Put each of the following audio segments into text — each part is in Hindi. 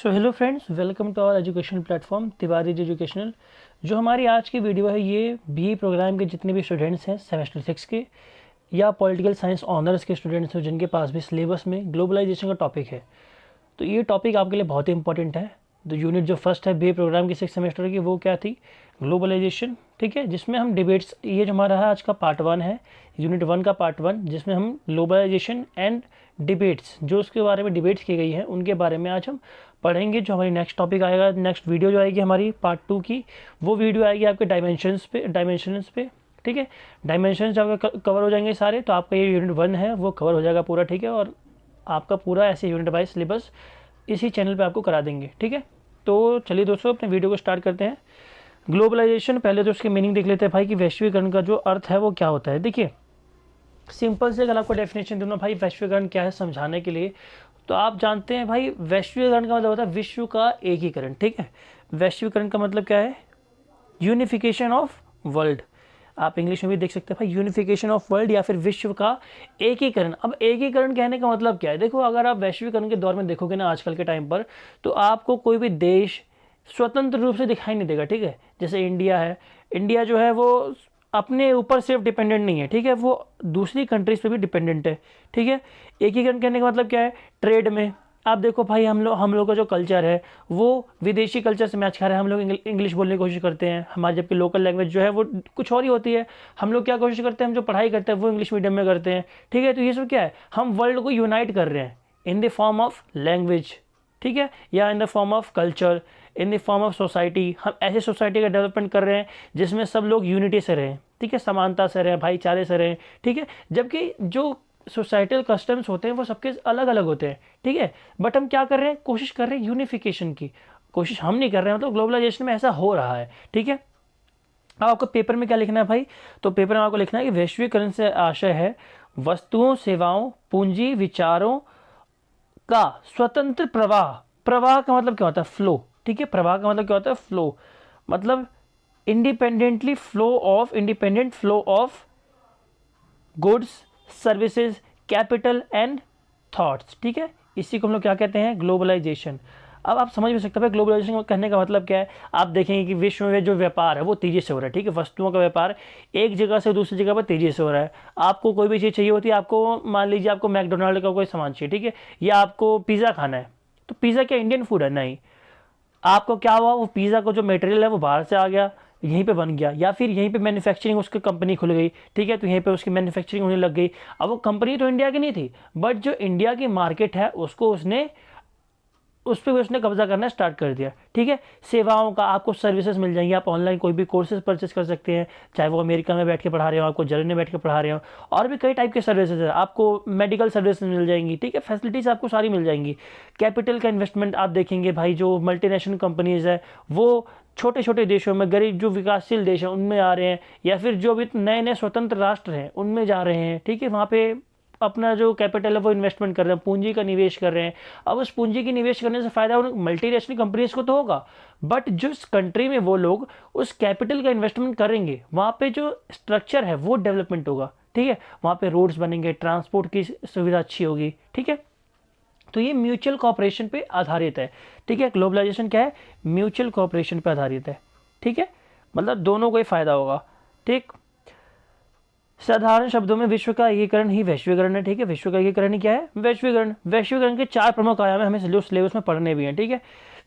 So hello friends, welcome to our education platform Tiwari educational. जो हमारी आज की वीडियो है ये बी प्रोग्राम के जितने भी स्टूडेंट्स हैं सेमेस्टर 6 के या पॉलिटिकल साइंस ऑनर्स के स्टूडेंट्स हैं जिनके पास भी सिलेबस में ग्लोबलाइजेशन का टॉपिक है, तो ये टॉपिक आपके लिए बहुत ही इंपॉर्टेंट है। तो यूनिट जो फर्स्ट है बी प्रोग्राम की 6 सेमेस्टर की वो क्या थी, ग्लोबलाइजेशन। ठीक है, जिसमें हम डिबेट्स, ये जो हमारा है आज का पार्ट 1 है, यूनिट 1 का पार्ट 1, जिसमें हम ग्लोबलाइजेशन एंड डिबेट्स, जो उसके बारे में डिबेट्स की गई हैं उनके बारे में आज हम पढ़ेंगे। जो हमारी नेक्स्ट टॉपिक आएगा, नेक्स्ट वीडियो जो आएगी हमारी पार्ट 2 की, वो वीडियो आएगी आपके डायमेंशंस पे। ठीक है, डायमेंशंस जब कवर हो जाएंगे सारे, तो आपका ये यूनिट 1 है वो कवर हो जाएगा पूरा। ठीक है, और आपका पूरा ऐसे यूनिट वाइज सिलेबस इसी चैनल पे आपको करा देंगे। ठीक है, तो चलिए दोस्तों अपने वीडियो को स्टार्ट करते हैं। ग्लोबलाइजेशन, पहले तो उसके मीनिंग देख लेते हैं भाई कि वैश्वीकरण का जो अर्थ है वो क्या होता है। देखिए सिंपल से अगर आपको डेफिनेशन दूँ ना भाई वैश्वीकरण क्या है समझाने के लिए, तो आप जानते हैं भाई वैश्वीकरण का मतलब होता है विश्व का एकीकरण। ठीक है, वैश्वीकरण का मतलब क्या है, यूनिफिकेशन ऑफ वर्ल्ड। आप इंग्लिश में भी देख सकते हैं भाई, यूनिफिकेशन ऑफ वर्ल्ड या फिर विश्व का एकीकरण। अब एकीकरण कहने का मतलब क्या है, देखो अगर आप वैश्वीकरण के दौर में देखोगे ना आजकल के टाइम पर, तो आपको कोई भी देश स्वतंत्र रूप से दिखाई नहीं देगा। ठीक है, जैसे इंडिया है, इंडिया जो है वो अपने ऊपर सिर्फ डिपेंडेंट नहीं है। ठीक है, वो दूसरी कंट्रीज पे भी डिपेंडेंट है। ठीक है, एकीकरण कहने का मतलब क्या है, ट्रेड में आप देखो भाई हम लोग का जो कल्चर है वो विदेशी कल्चर से मैच खा रहा है। हम लोग इंग्लिश बोलने की कोशिश करते हैं, हमारी जबकि लोकल लैंग्वेज जो है वो कुछ और ही होती है। हम लोग क्या कोशिश करते हैं, हम जो पढ़ाई करते हैं वो इंग्लिश मीडियम में करते हैं। ठीक है, तो ये सब क्या है, हम वर्ल्ड को यूनाइट कर रहे हैं in the form of language. ठीक है, या in the form of culture, in the form of society. हम ऐसे सोसाइटी का डेवलपमेंट कर रहे हैं जिसमें सब लोग यूनिटी से रहें। ठीक है, समानता से रहें, भाईचारे से रहें। ठीक है, जबकि जो सोसाइटल कस्टम्स होते हैं वो सबके अलग अलग होते हैं। ठीक है, बट हम क्या कर रहे हैं, कोशिश कर रहे हैं यूनिफिकेशन की। कोशिश हम नहीं कर रहे हैं, मतलब ग्लोबलाइजेशन में ऐसा हो रहा है। ठीक है, अब आपको पेपर में क्या लिखना है भाई, तो पेपर में आपको लिखना है कि वैश्वीकरण से आशय है वस्तुओं, सेवाओं, पूंजी, विचारों का स्वतंत्र प्रवाह। प्रवाह का मतलब क्या होता है, फ्लो। ठीक है, प्रवाह का मतलब क्या होता है, फ्लो। मतलब independent flow of goods, services, capital and thoughts. ठीक है, इसी को हम लोग क्या कहते हैं, ग्लोबलाइजेशन। अब आप समझ भी सकते हैं ग्लोबलाइजेशन कहने का मतलब क्या है। आप देखेंगे कि विश्व में जो व्यापार है वो तेजी से हो रहा है। ठीक है, वस्तुओं का व्यापार एक जगह से दूसरी जगह पर तेजी से हो रहा है। आपको कोई भी चीज़ चाहिए होती है, आपको मान लीजिए आपको मैकडोनाल्ड का कोई सामान चाहिए, ठीक है, या आपको पिज़्ज़ा खाना है, तो पिज़्ज़ा क्या इंडियन फूड है, नहीं। आपको क्या हुआ, वो पिज़्ज़ा को जो मटेरियल है वो बाहर से आ गया, यहीं पे बन गया, या फिर यहीं पे मैन्युफैक्चरिंग उसकी कंपनी खुल गई। ठीक है, तो यहीं पे उसकी मैन्युफैक्चरिंग होने लग गई। अब वो कंपनी तो इंडिया की नहीं थी, बट जो इंडिया की मार्केट है उसको उस पर भी उसने कब्जा करना स्टार्ट कर दिया। ठीक है, सेवाओं का आपको सर्विसेज मिल जाएंगी, आप ऑनलाइन कोई भी कोर्सेज परचेस कर सकते हैं, चाहे वो अमेरिका में बैठ के पढ़ा रहे हो, आपको जर्मनी में बैठ के पढ़ा रहे हो, और भी कई टाइप के सर्विसेज है। आपको मेडिकल सर्विसेज मिल जाएंगी। ठीक है, फैसिलिटीज़ आपको सारी मिल जाएंगी। कैपिटल का इन्वेस्टमेंट आप देखेंगे भाई, जो मल्टीनेशनल कंपनीज है वो छोटे छोटे देशों में, गरीब जो विकासशील देश हैं उनमें आ रहे हैं, या फिर जो अभी नए नए स्वतंत्र राष्ट्र हैं उनमें जा रहे हैं। ठीक है, वहाँ पे अपना जो कैपिटल है वो इन्वेस्टमेंट कर रहे हैं, पूंजी का निवेश कर रहे हैं। अब उस पूंजी की निवेश करने से फायदा उन मल्टीनेशनल कंपनीज को तो होगा, बट जिस कंट्री में वो लोग उस कैपिटल का इन्वेस्टमेंट करेंगे वहाँ पे जो स्ट्रक्चर है वो डेवलपमेंट होगा। ठीक है, वहाँ पे रोड्स बनेंगे, ट्रांसपोर्ट की सुविधा अच्छी होगी। ठीक है, तो ये म्यूचुअल कॉपरेशन पे आधारित है। ठीक है, ग्लोबलाइजेशन क्या है, म्यूचुअल कॉपरेशन पे आधारित है। ठीक है, मतलब दोनों को ही फायदा होगा। ठीक, साधारण शब्दों में विश्व का एकीकरण ही वैश्वीकरण है। ठीक है, विश्व का एकीकरण ही क्या है, वैश्वीकरण। वैश्वीकरण के 4 प्रमुख आयाम है, हमें सिलेबस में पढ़ने भी हैं। ठीक है,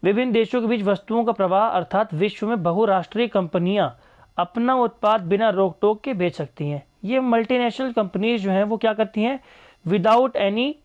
विभिन्न देशों के बीच वस्तुओं का प्रवाह, अर्थात विश्व में बहुराष्ट्रीय कंपनियां अपना उत्पाद बिना रोक टोक के बेच सकती हैं। ये मल्टीनेशनल कंपनीज जो हैं वो क्या करती हैं, विदाउट एनी,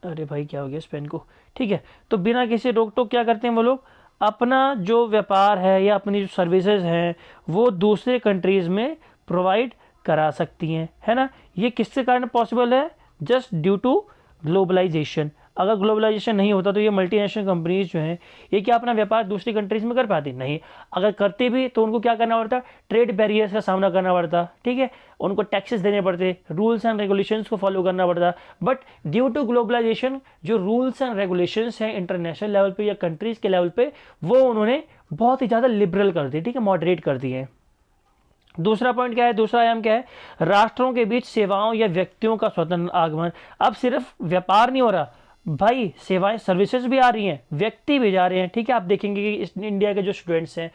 अरे भाई क्या हो गया इस पेन को, ठीक है, तो बिना किसी रोक टोक क्या करते हैं वो लोग, अपना जो व्यापार है या अपनी जो सर्विसेज हैं वो दूसरे कंट्रीज़ में प्रोवाइड करा सकती हैं, है ना। ये किसके कारण पॉसिबल है, जस्ट ड्यू टू ग्लोबलाइजेशन। अगर ग्लोबलाइजेशन नहीं होता तो ये मल्टीनेशनल कंपनीज जो हैं ये क्या अपना व्यापार दूसरी कंट्रीज में कर पाती, नहीं। अगर करते भी तो उनको क्या करना पड़ता, ट्रेड बैरियर्स का सामना करना पड़ता। ठीक है, उनको टैक्सेस देने पड़ते, रूल्स एंड रेगुलेशंस को फॉलो करना पड़ता। बट ड्यू टू ग्लोबलाइजेशन जो रूल्स एंड रेगुलेशंस हैं इंटरनेशनल लेवल पे या कंट्रीज के लेवल पे, वो उन्होंने बहुत ही ज़्यादा लिबरल कर दी। ठीक है, मॉडरेट कर दिए हैं। दूसरा पॉइंट क्या है, दूसरा आयाम क्या है, राष्ट्रों के बीच सेवाओं या व्यक्तियों का स्वतंत्र आगमन। अब सिर्फ व्यापार नहीं हो रहा, भाई सेवाएं सर्विसेज भी आ रही हैं, व्यक्ति भी जा रहे हैं, ठीक है। आप देखेंगे कि इंडिया के जो स्टूडेंट्स हैं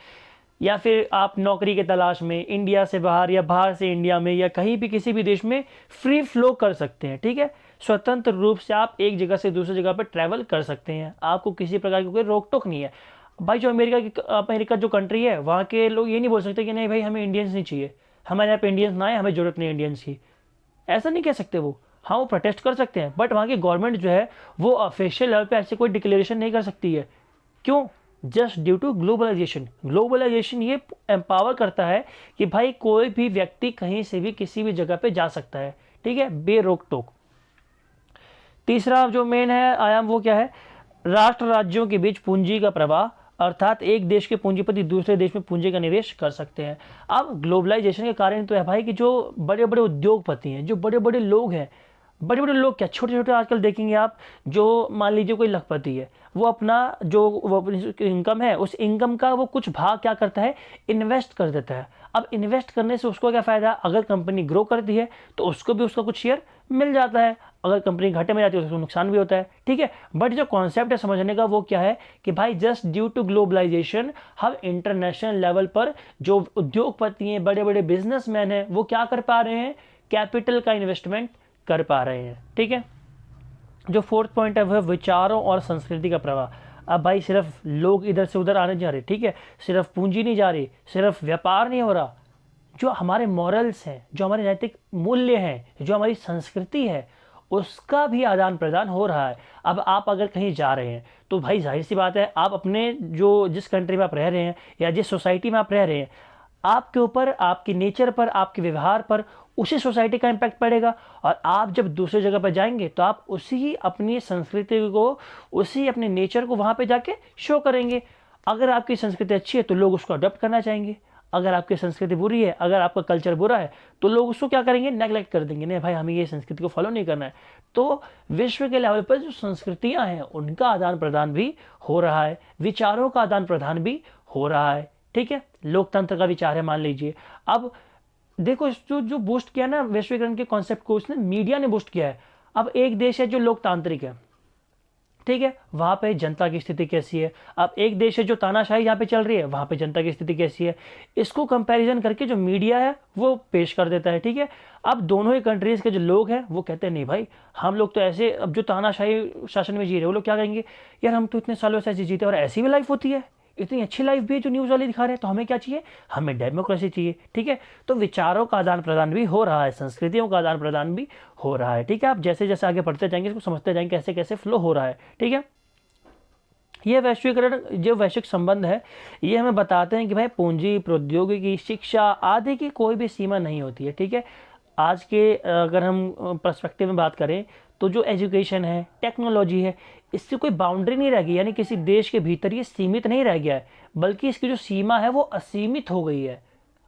या फिर आप नौकरी के तलाश में इंडिया से बाहर या बाहर से इंडिया में या कहीं भी किसी भी देश में फ्री फ्लो कर सकते हैं, ठीक है। स्वतंत्र रूप से आप एक जगह से दूसरी जगह पर ट्रैवल कर सकते हैं, आपको किसी प्रकार की कोई रोक टोक नहीं है। भाई जो अमेरिका जो कंट्री है वहाँ के लोग ये नहीं बोल सकते कि नहीं भाई हमें इंडियंस नहीं चाहिए, हमारे यहाँ पे इंडियंस ना आए, हमें ज़रूरत नहीं इंडियंस की, ऐसा नहीं कह सकते वो। हाँ वो प्रोटेस्ट कर सकते हैं, बट वहाँ की गवर्नमेंट जो है वो ऑफिशियल लेवल पे ऐसे कोई डिक्लेरेशन नहीं कर सकती है। क्यों? Just due to globalization. Globalization ये एम्पावर करता है कि भाई कोई भी व्यक्ति कहीं से भी किसी भी जगह पे जा सकता है, ठीक है, बेरोक टोक। तीसरा जो मेन है आयाम वो क्या है? राष्ट्र राज्यों के बीच पूंजी का प्रवाह, अर्थात एक देश के पूंजीपति दूसरे देश में पूंजी का निवेश कर सकते हैं। अब ग्लोबलाइजेशन के कारण तो है भाई कि जो बड़े बड़े उद्योगपति हैं, जो बड़े बड़े लोग हैं, बड़े बड़े लोग क्या छोटे छोटे आजकल देखेंगे आप, जो मान लीजिए कोई लखपति है, वो अपना जो वो इनकम है उस इनकम का वो कुछ भाग क्या करता है, इन्वेस्ट कर देता है। अब इन्वेस्ट करने से उसको क्या फ़ायदा? अगर कंपनी ग्रो करती है तो उसको भी उसका कुछ शेयर मिल जाता है, अगर कंपनी घाटे में जाती है तो उसको नुकसान भी होता है, ठीक है। बट जो कॉन्सेप्ट है समझने का वो क्या है कि भाई जस्ट ड्यू टू ग्लोबलाइजेशन हम इंटरनेशनल लेवल पर जो उद्योगपति हैं, बड़े बड़े बिजनेसमैन हैं, वो क्या कर पा रहे हैं? कैपिटल का इन्वेस्टमेंट कर पा रहे हैं, ठीक है। जो फोर्थ पॉइंट है वह विचारों और संस्कृति का प्रवाह। अब भाई सिर्फ लोग इधर से उधर आने जा रहे, ठीक है, सिर्फ पूंजी नहीं जा रही, सिर्फ व्यापार नहीं हो रहा, जो हमारे मॉरल्स हैं, जो हमारे नैतिक मूल्य हैं, जो हमारी संस्कृति है, उसका भी आदान प्रदान हो रहा है। अब आप अगर कहीं जा रहे हैं तो भाई जाहिर सी बात है आप अपने जो जिस कंट्री में आप रह रहे हैं या जिस सोसाइटी में आप रह रहे हैं, आपके ऊपर, आपकी नेचर पर, आपके व्यवहार पर उसी सोसाइटी का इम्पैक्ट पड़ेगा। और आप जब दूसरी जगह पर जाएंगे तो आप उसी अपनी संस्कृति को, उसी अपने नेचर को वहाँ पे जाके शो करेंगे। अगर आपकी संस्कृति अच्छी है तो लोग उसको अडॉप्ट करना चाहेंगे, अगर आपकी संस्कृति बुरी है, अगर आपका कल्चर बुरा है तो लोग उसको क्या करेंगे? नेगलेक्ट कर देंगे, नहीं भाई हमें ये संस्कृति को फॉलो नहीं करना है। तो विश्व के लेवल पर जो संस्कृतियाँ हैं उनका आदान प्रदान भी हो रहा है, विचारों का आदान प्रदान भी हो रहा है, ठीक है। लोकतंत्र का विचार है मान लीजिए। अब देखो जो जो बूस्ट किया ना वैश्वीकरण के कॉन्सेप्ट को, उसने मीडिया ने बूस्ट किया है। अब एक देश है जो लोकतांत्रिक है, ठीक है, वहाँ पे जनता की स्थिति कैसी है। अब एक देश है जो तानाशाही जहाँ पे चल रही है, वहाँ पे जनता की स्थिति कैसी है। इसको कंपैरिजन करके जो मीडिया है वो पेश कर देता है, ठीक है। अब दोनों ही कंट्रीज़ के जो लोग हैं वो कहते हैं नहीं भाई हम लोग तो ऐसे, अब जो तानाशाही शासन में जी रहे हैं वो लोग क्या कहेंगे, यार हम तो इतने सालों से ऐसे जीते और ऐसी भी लाइफ होती है, इतनी अच्छी लाइफ भी है जो न्यूज़ वाले दिखा रहे हैं, तो हमें क्या चाहिए? हमें डेमोक्रेसी चाहिए, ठीक है। तो विचारों का आदान प्रदान भी हो रहा है, संस्कृतियों का आदान प्रदान भी हो रहा है, ठीक है। आप जैसे जैसे आगे बढ़ते जाएंगे इसको समझते जाएंगे कैसे कैसे फ्लो हो रहा है, ठीक है। ये वैश्वीकरण, जो वैश्विक संबंध है, ये हमें बताते हैं कि भाई पूंजी, प्रौद्योगिकी, शिक्षा आदि की कोई भी सीमा नहीं होती है, ठीक है। आज के अगर हम पर्सपेक्टिव में बात करें तो जो एजुकेशन है, टेक्नोलॉजी है, इससे कोई बाउंड्री नहीं रह गई, यानी किसी देश के भीतर ये सीमित नहीं रह गया है, बल्कि इसकी जो सीमा है वो असीमित हो गई है।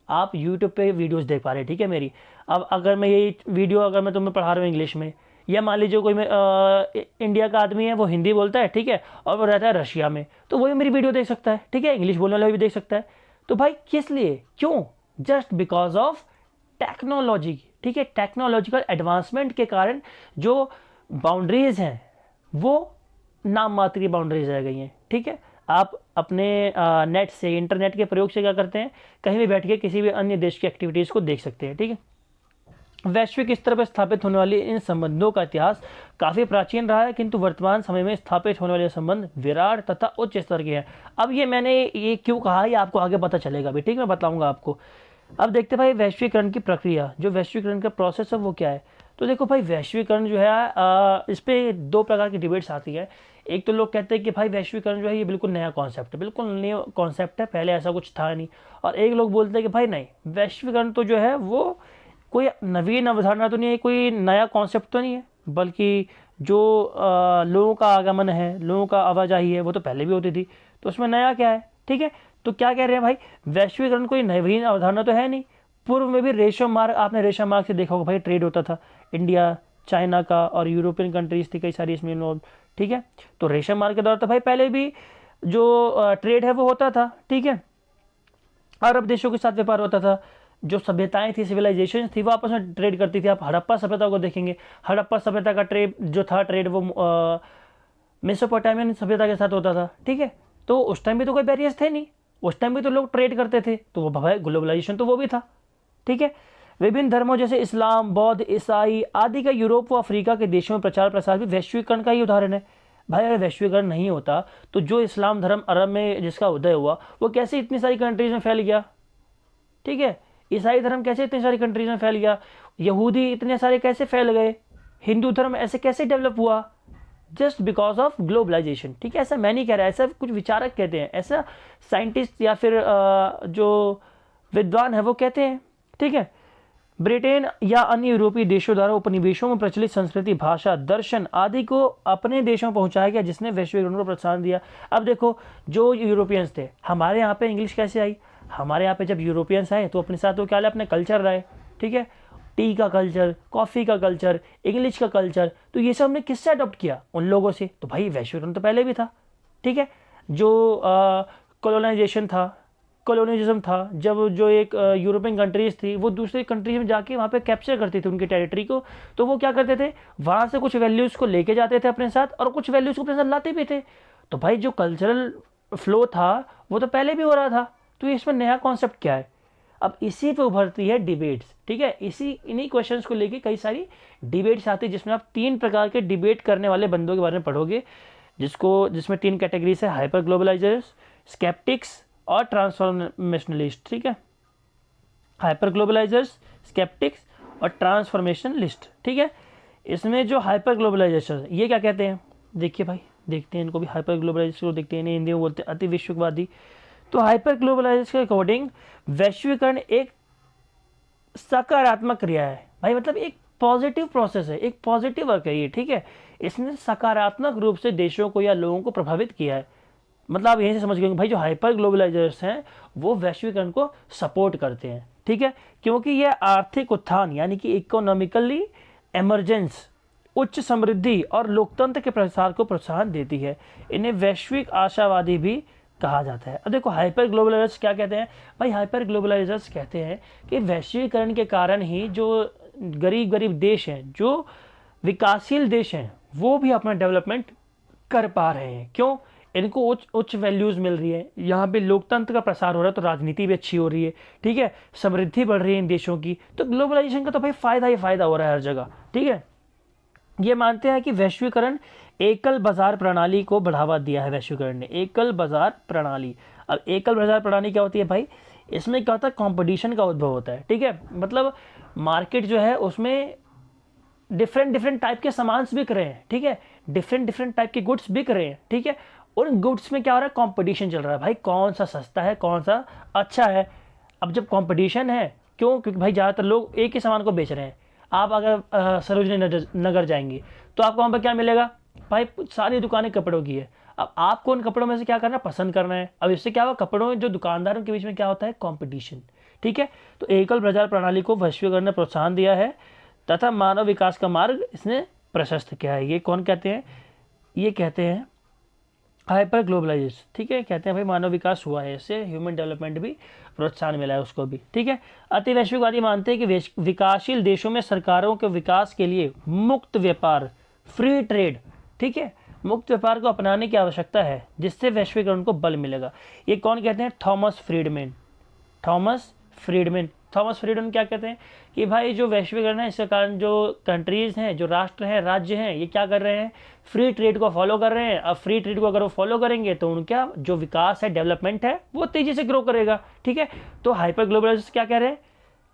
आप यूट्यूब पे वीडियोस देख पा रहे हैं, ठीक है मेरी। अब अगर मैं ये वीडियो अगर मैं तुम्हें पढ़ा रहा हूँ इंग्लिश में, या मान लीजिए कोई इंडिया का आदमी है वो हिंदी बोलता है, ठीक है, और वो रहता है रशिया में, तो वही मेरी वीडियो देख सकता है, ठीक है, इंग्लिश बोलने वाला भी देख सकता है। तो भाई किस लिए? क्यों? जस्ट बिकॉज ऑफ टेक्नोलॉजी, ठीक है। टेक्नोलॉजिकल एडवांसमेंट के कारण जो बाउंड्रीज हैं वो नाम मात्र की बाउंड्रीज रह गई हैं, ठीक है। आप अपने नेट से, इंटरनेट के प्रयोग से क्या करते हैं, कहीं भी बैठ के किसी भी अन्य देश की एक्टिविटीज़ को देख सकते हैं, ठीक है। वैश्विक स्तर पर स्थापित होने वाले इन संबंधों का इतिहास काफ़ी प्राचीन रहा है, किंतु वर्तमान समय में स्थापित होने वाले संबंध विराट तथा उच्च स्तर के हैं। अब ये मैंने ये क्यों कहा, ये आपको आगे पता चलेगा भी, ठीक है, मैं बताऊंगा आपको। अब देखते भाई वैश्वीकरण की प्रक्रिया, जो वैश्वीकरण का प्रोसेस है वो क्या है। तो देखो भाई वैश्वीकरण जो है इस पर दो प्रकार की डिबेट्स आती है। एक तो लोग कहते हैं कि भाई वैश्वीकरण जो है ये बिल्कुल नया कॉन्सेप्ट है, बिल्कुल नया कॉन्सेप्ट है, पहले ऐसा कुछ था नहीं। और एक लोग बोलते हैं कि भाई नहीं, वैश्वीकरण तो जो है वो कोई नवीन अवधारणा तो नहीं है, कोई नया कॉन्सेप्ट तो नहीं है, बल्कि जो लोगों का आगमन है, लोगों का आवाजाही है, वो तो पहले भी होती थी, तो उसमें नया क्या है, ठीक है। तो क्या कह रहे हैं भाई, वैश्वीकरण कोई नवीन अवधारणा तो है नहीं। पूर्व में भी रेशम मार्ग, आपने रेशम मार्ग से देखा होगा भाई, ट्रेड होता था, इंडिया, चाइना का और यूरोपियन कंट्रीज थी कई सारी इसमें इन्वॉल्व, ठीक है। तो रेशम मार्ग के दौर तो भाई पहले भी जो ट्रेड है वो होता था, ठीक है। अरब देशों के साथ व्यापार होता था, जो सभ्यताएं थी, सिविलाइजेशन थी, वो आपस में ट्रेड करती थी। आप हड़प्पा सभ्यता को देखेंगे, हड़प्पा सभ्यता का ट्रेड जो था, ट्रेड वो मेसोपोटामियन सभ्यता के साथ होता था, ठीक है। तो उस टाइम भी तो कोई बैरियर्स थे नहीं, उस टाइम भी तो लोग ट्रेड करते थे, तो वो भाई ग्लोबलाइजेशन तो वो भी था, ठीक है। विभिन्न धर्मों जैसे इस्लाम, बौद्ध, ईसाई आदि का यूरोप व अफ्रीका के देशों में प्रचार प्रसार भी वैश्वीकरण का ही उदाहरण है। भाई अगर वैश्वीकरण नहीं होता तो जो इस्लाम धर्म अरब में जिसका उदय हुआ वो कैसे इतनी सारी कंट्रीज में फैल गया, ठीक है। ईसाई धर्म कैसे इतनी सारी कंट्रीज में फैल गया, यहूदी इतने सारे कैसे फैल गए, हिंदू धर्म ऐसे कैसे डेवलप हुआ, जस्ट बिकॉज ऑफ ग्लोबलाइजेशन, ठीक है। ऐसा मैं नहीं कह रहा, ऐसा कुछ विचारक कहते हैं, ऐसा साइंटिस्ट या फिर जो विद्वान है वो कहते हैं, ठीक है। ब्रिटेन या अन्य यूरोपीय देशों द्वारा उपनिवेशों में प्रचलित संस्कृति, भाषा, दर्शन आदि को अपने देशों में पहुंचाया गया, जिसने वैश्वीकरण को प्रोत्साहन दिया। अब देखो जो यूरोपियंस थे, हमारे यहाँ पे इंग्लिश कैसे आई, हमारे यहाँ पे जब यूरोपियंस आए तो अपने साथ वो क्या लाए, अपने कल्चर लाए, ठीक है। टी का कल्चर, कॉफ़ी का कल्चर, इंग्लिश का कल्चर, तो ये सब हमने किससे अडॉप्ट किया, उन लोगों से। तो भाई वैश्वीकरण तो पहले भी था, ठीक है। जो कॉलोनाइजेशन था, कॉलोनिज्म था, जब जो एक यूरोपियन कंट्रीज थी वो दूसरी कंट्रीज में जाके वहाँ पे कैप्चर करती थी उनकी टेरिटरी को, तो वो क्या करते थे, वहाँ से कुछ वैल्यूज़ को लेके जाते थे अपने साथ और कुछ वैल्यूज़ को अपने साथ लाते भी थे। तो भाई जो कल्चरल फ्लो था वो तो पहले भी हो रहा था, तो इसमें नया कॉन्सेप्ट क्या है। अब इसी पे उभरती है डिबेट्स, ठीक है। इन्हीं क्वेश्चंस को लेके कई सारी डिबेट्स आती है, जिसमें आप 3 प्रकार के डिबेट करने वाले बंदों के बारे में पढ़ोगे, जिसमें 3 कैटेगरीज है, हाइपर ग्लोबलाइजर्स, स्केप्टिक्स और ट्रांसफॉर्मेशनलिस्ट, ठीक है। हाइपर ग्लोबलाइजर्स, स्केप्टिक्स और ट्रांसफॉर्मेशनलिस्ट, ठीक है। इसमें जो हाइपर ग्लोबलाइजेशन ये क्या कहते हैं, देखिए भाई, देखते हैं इनको भी, हाइपर ग्लोबलाइजेशन को देखते हैं, इन्हें हिंदी में बोलते हैं अति विश्ववादी। तो हाइपर ग्लोबलाइजेशन के अकॉर्डिंग वैश्वीकरण एक सकारात्मक क्रिया है, भाई मतलब एक पॉजिटिव प्रोसेस है, एक पॉजिटिव वर्क है ये, ठीक है। इसने सकारात्मक रूप से देशों को या लोगों को प्रभावित किया है। मतलब आप यहीं से समझ गए भाई जो हाइपर ग्लोबलाइजर्स हैं वो वैश्वीकरण को सपोर्ट करते हैं, ठीक है। क्योंकि ये आर्थिक उत्थान यानी कि इकोनॉमिकली एमरजेंस, उच्च समृद्धि और लोकतंत्र के प्रसार को प्रोत्साहन देती है। इन्हें वैश्विक आशावादी भी कहा जाता है। अब देखो हाइपर ग्लोबलाइजर्स क्या कहते हैं, भाई हाइपर ग्लोबलाइजर्स कहते हैं कि वैश्वीकरण के कारण ही जो गरीब गरीब देश हैं, जो विकासशील देश हैं, वो भी अपना डेवलपमेंट कर पा रहे हैं। क्यों, इनको उच्च वैल्यूज़ मिल रही है, यहाँ पे लोकतंत्र का प्रसार हो रहा है, तो राजनीति भी अच्छी हो रही है, ठीक है, समृद्धि बढ़ रही है इन देशों की, तो ग्लोबलाइजेशन का तो भाई फ़ायदा ही फ़ायदा हो रहा है हर जगह, ठीक है। ये मानते हैं कि वैश्वीकरण एकल बाजार प्रणाली को बढ़ावा दिया है, वैश्वीकरण ने एकल बाजार प्रणाली। अब एकल बाजार प्रणाली क्या होती है भाई, इसमें क्या होता है, कॉम्पिटिशन का उद्भव होता है, ठीक है। मतलब मार्केट जो है उसमें डिफरेंट टाइप के सामान बिक रहे हैं, ठीक है, डिफरेंट टाइप के गुड्स बिक रहे हैं, ठीक है। उन गुड्स में क्या हो रहा है, कंपटीशन चल रहा है, भाई कौन सा सस्ता है, कौन सा अच्छा है। अब जब कंपटीशन है, क्यों, क्योंकि भाई ज़्यादातर लोग एक ही सामान को बेच रहे हैं। आप अगर सरोजनी नगर जाएंगे तो आपको वहाँ पर क्या मिलेगा, भाई सारी दुकानें कपड़ों की है। अब आपको उन कपड़ों में से क्या करना है, पसंद करना है। अब इससे क्या हुआ, कपड़ों में जो दुकानदारों के बीच में क्या होता है, कॉम्पिटिशन, ठीक है। तो एकल बाजार प्रणाली को वैश्वीकरण ने प्रोत्साहन दिया है तथा मानव विकास का मार्ग इसने प्रशस्त किया है। ये कौन कहते हैं, ये कहते हैं हाइपर ग्लोबलाइजेशन, ठीक है। कहते हैं भाई मानव विकास हुआ है, इससे ह्यूमन डेवलपमेंट भी प्रोत्साहन मिला है उसको भी, ठीक है। अति वैश्विकवादी मानते हैं कि विकासशील देशों में सरकारों के विकास के लिए मुक्त व्यापार, फ्री ट्रेड, ठीक है, मुक्त व्यापार को अपनाने की आवश्यकता है, जिससे वैश्वीकरण को बल मिलेगा। ये कौन कहते हैं, थॉमस फ्रीडमैन क्या कहते हैं कि भाई जो वैश्वीकरण है इसके कारण जो कंट्रीज़ हैं, जो राष्ट्र हैं, राज्य हैं, ये क्या कर रहे हैं, फ्री ट्रेड को फॉलो कर रहे हैं। अब फ्री ट्रेड को अगर वो फॉलो करेंगे तो उनका जो विकास है, डेवलपमेंट है, वो तेज़ी से ग्रो करेगा, ठीक है। तो हाइपर ग्लोबलाइजेशन क्या कह रहे हैं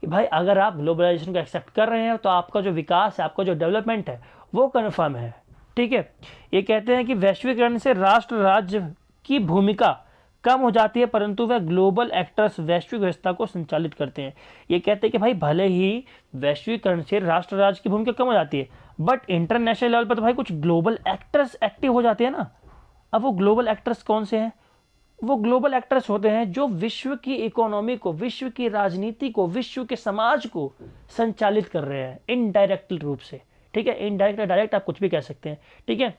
कि भाई अगर आप ग्लोबलाइजेशन को एक्सेप्ट कर रहे हैं तो आपका जो विकास है, आपका जो डेवलपमेंट है वो कन्फर्म है, ठीक है। ये कहते हैं कि वैश्वीकरण से राष्ट्र राज्य की भूमिका कम हो जाती है, परंतु वह ग्लोबल एक्टर्स वैश्विक व्यवस्था को संचालित करते हैं। ये कहते हैं कि भाई भले ही वैश्वीकरण से राष्ट्र राज्य की भूमिका कम हो जाती है, बट इंटरनेशनल लेवल पर तो भाई कुछ ग्लोबल एक्टर्स एक्टिव हो जाते हैं ना। अब वो ग्लोबल एक्टर्स कौन से हैं, वो ग्लोबल एक्टर्स होते हैं जो विश्व की इकोनॉमी को, विश्व की राजनीति को, विश्व के समाज को संचालित कर रहे हैं इनडायरेक्ट रूप से, ठीक है। इनडायरेक्ट या डायरेक्ट आप कुछ भी कह सकते हैं, ठीक है।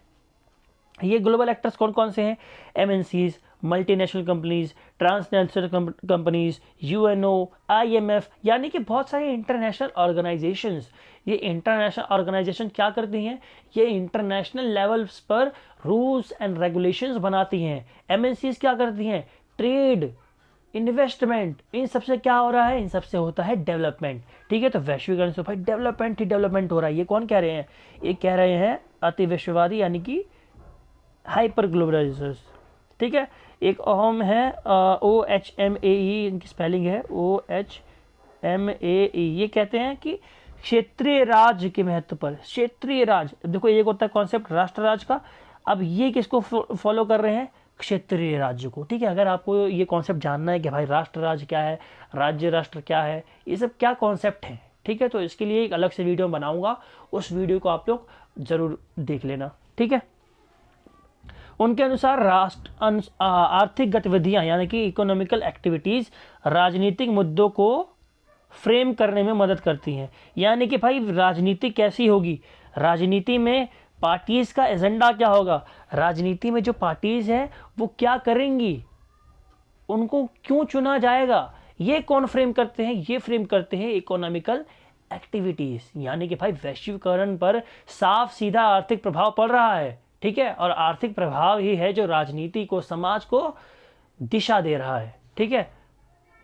ये ग्लोबल एक्टर्स कौन कौन से हैं, MNCs, multinational companies, transnational companies, UNO, IMF, यानी कि बहुत सारी इंटरनेशनल ऑर्गेनाइजेशंस। ये इंटरनेशनल ऑर्गेनाइजेशन क्या करती हैं? ये इंटरनेशनल लेवल्स पर रूल्स एंड रेगुलेशंस बनाती हैं। एमएनसीज क्या करती हैं? ट्रेड, इन्वेस्टमेंट, इन सबसे क्या हो रहा है? इन सबसे होता है डेवलपमेंट। ठीक है, तो वैश्वीकरण से भाई डेवलपमेंट ही डेवलपमेंट हो रहा है। ये कौन कह रहे हैं? ये कह रहे हैं अति विश्ववादी यानी कि हाइपर ग्लोबलाइजर्स। ठीक है, एक अहम है OHMAE, इनकी स्पेलिंग है OHMAE। ये कहते हैं कि क्षेत्रीय राज्य के महत्व पर। क्षेत्रीय राज्य, देखो एक होता है कॉन्सेप्ट राष्ट्र राज्य का, अब ये किसको फॉलो कर रहे हैं? क्षेत्रीय राज्य को। ठीक है, अगर आपको ये कॉन्सेप्ट जानना है कि भाई राष्ट्र राज्य क्या है, राज्य राष्ट्र क्या है, ये सब क्या कॉन्सेप्ट है, ठीक है, तो इसके लिए एक अलग से वीडियो बनाऊंगा, उस वीडियो को आप लोग जरूर देख लेना। ठीक है, उनके अनुसार राष्ट्र आर्थिक गतिविधियां यानी कि इकोनॉमिकल एक्टिविटीज राजनीतिक मुद्दों को फ्रेम करने में मदद करती हैं। यानी कि भाई राजनीति कैसी होगी? राजनीति में पार्टीज का एजेंडा क्या होगा? राजनीति में जो पार्टीज हैं वो क्या करेंगी, उनको क्यों चुना जाएगा, ये कौन फ्रेम करते हैं? ये फ्रेम करते हैं इकोनॉमिकल एक्टिविटीज। यानी कि भाई वैश्वीकरण पर साफ सीधा आर्थिक प्रभाव पड़ रहा है। ठीक है, और आर्थिक प्रभाव ही है जो राजनीति को, समाज को दिशा दे रहा है। ठीक है,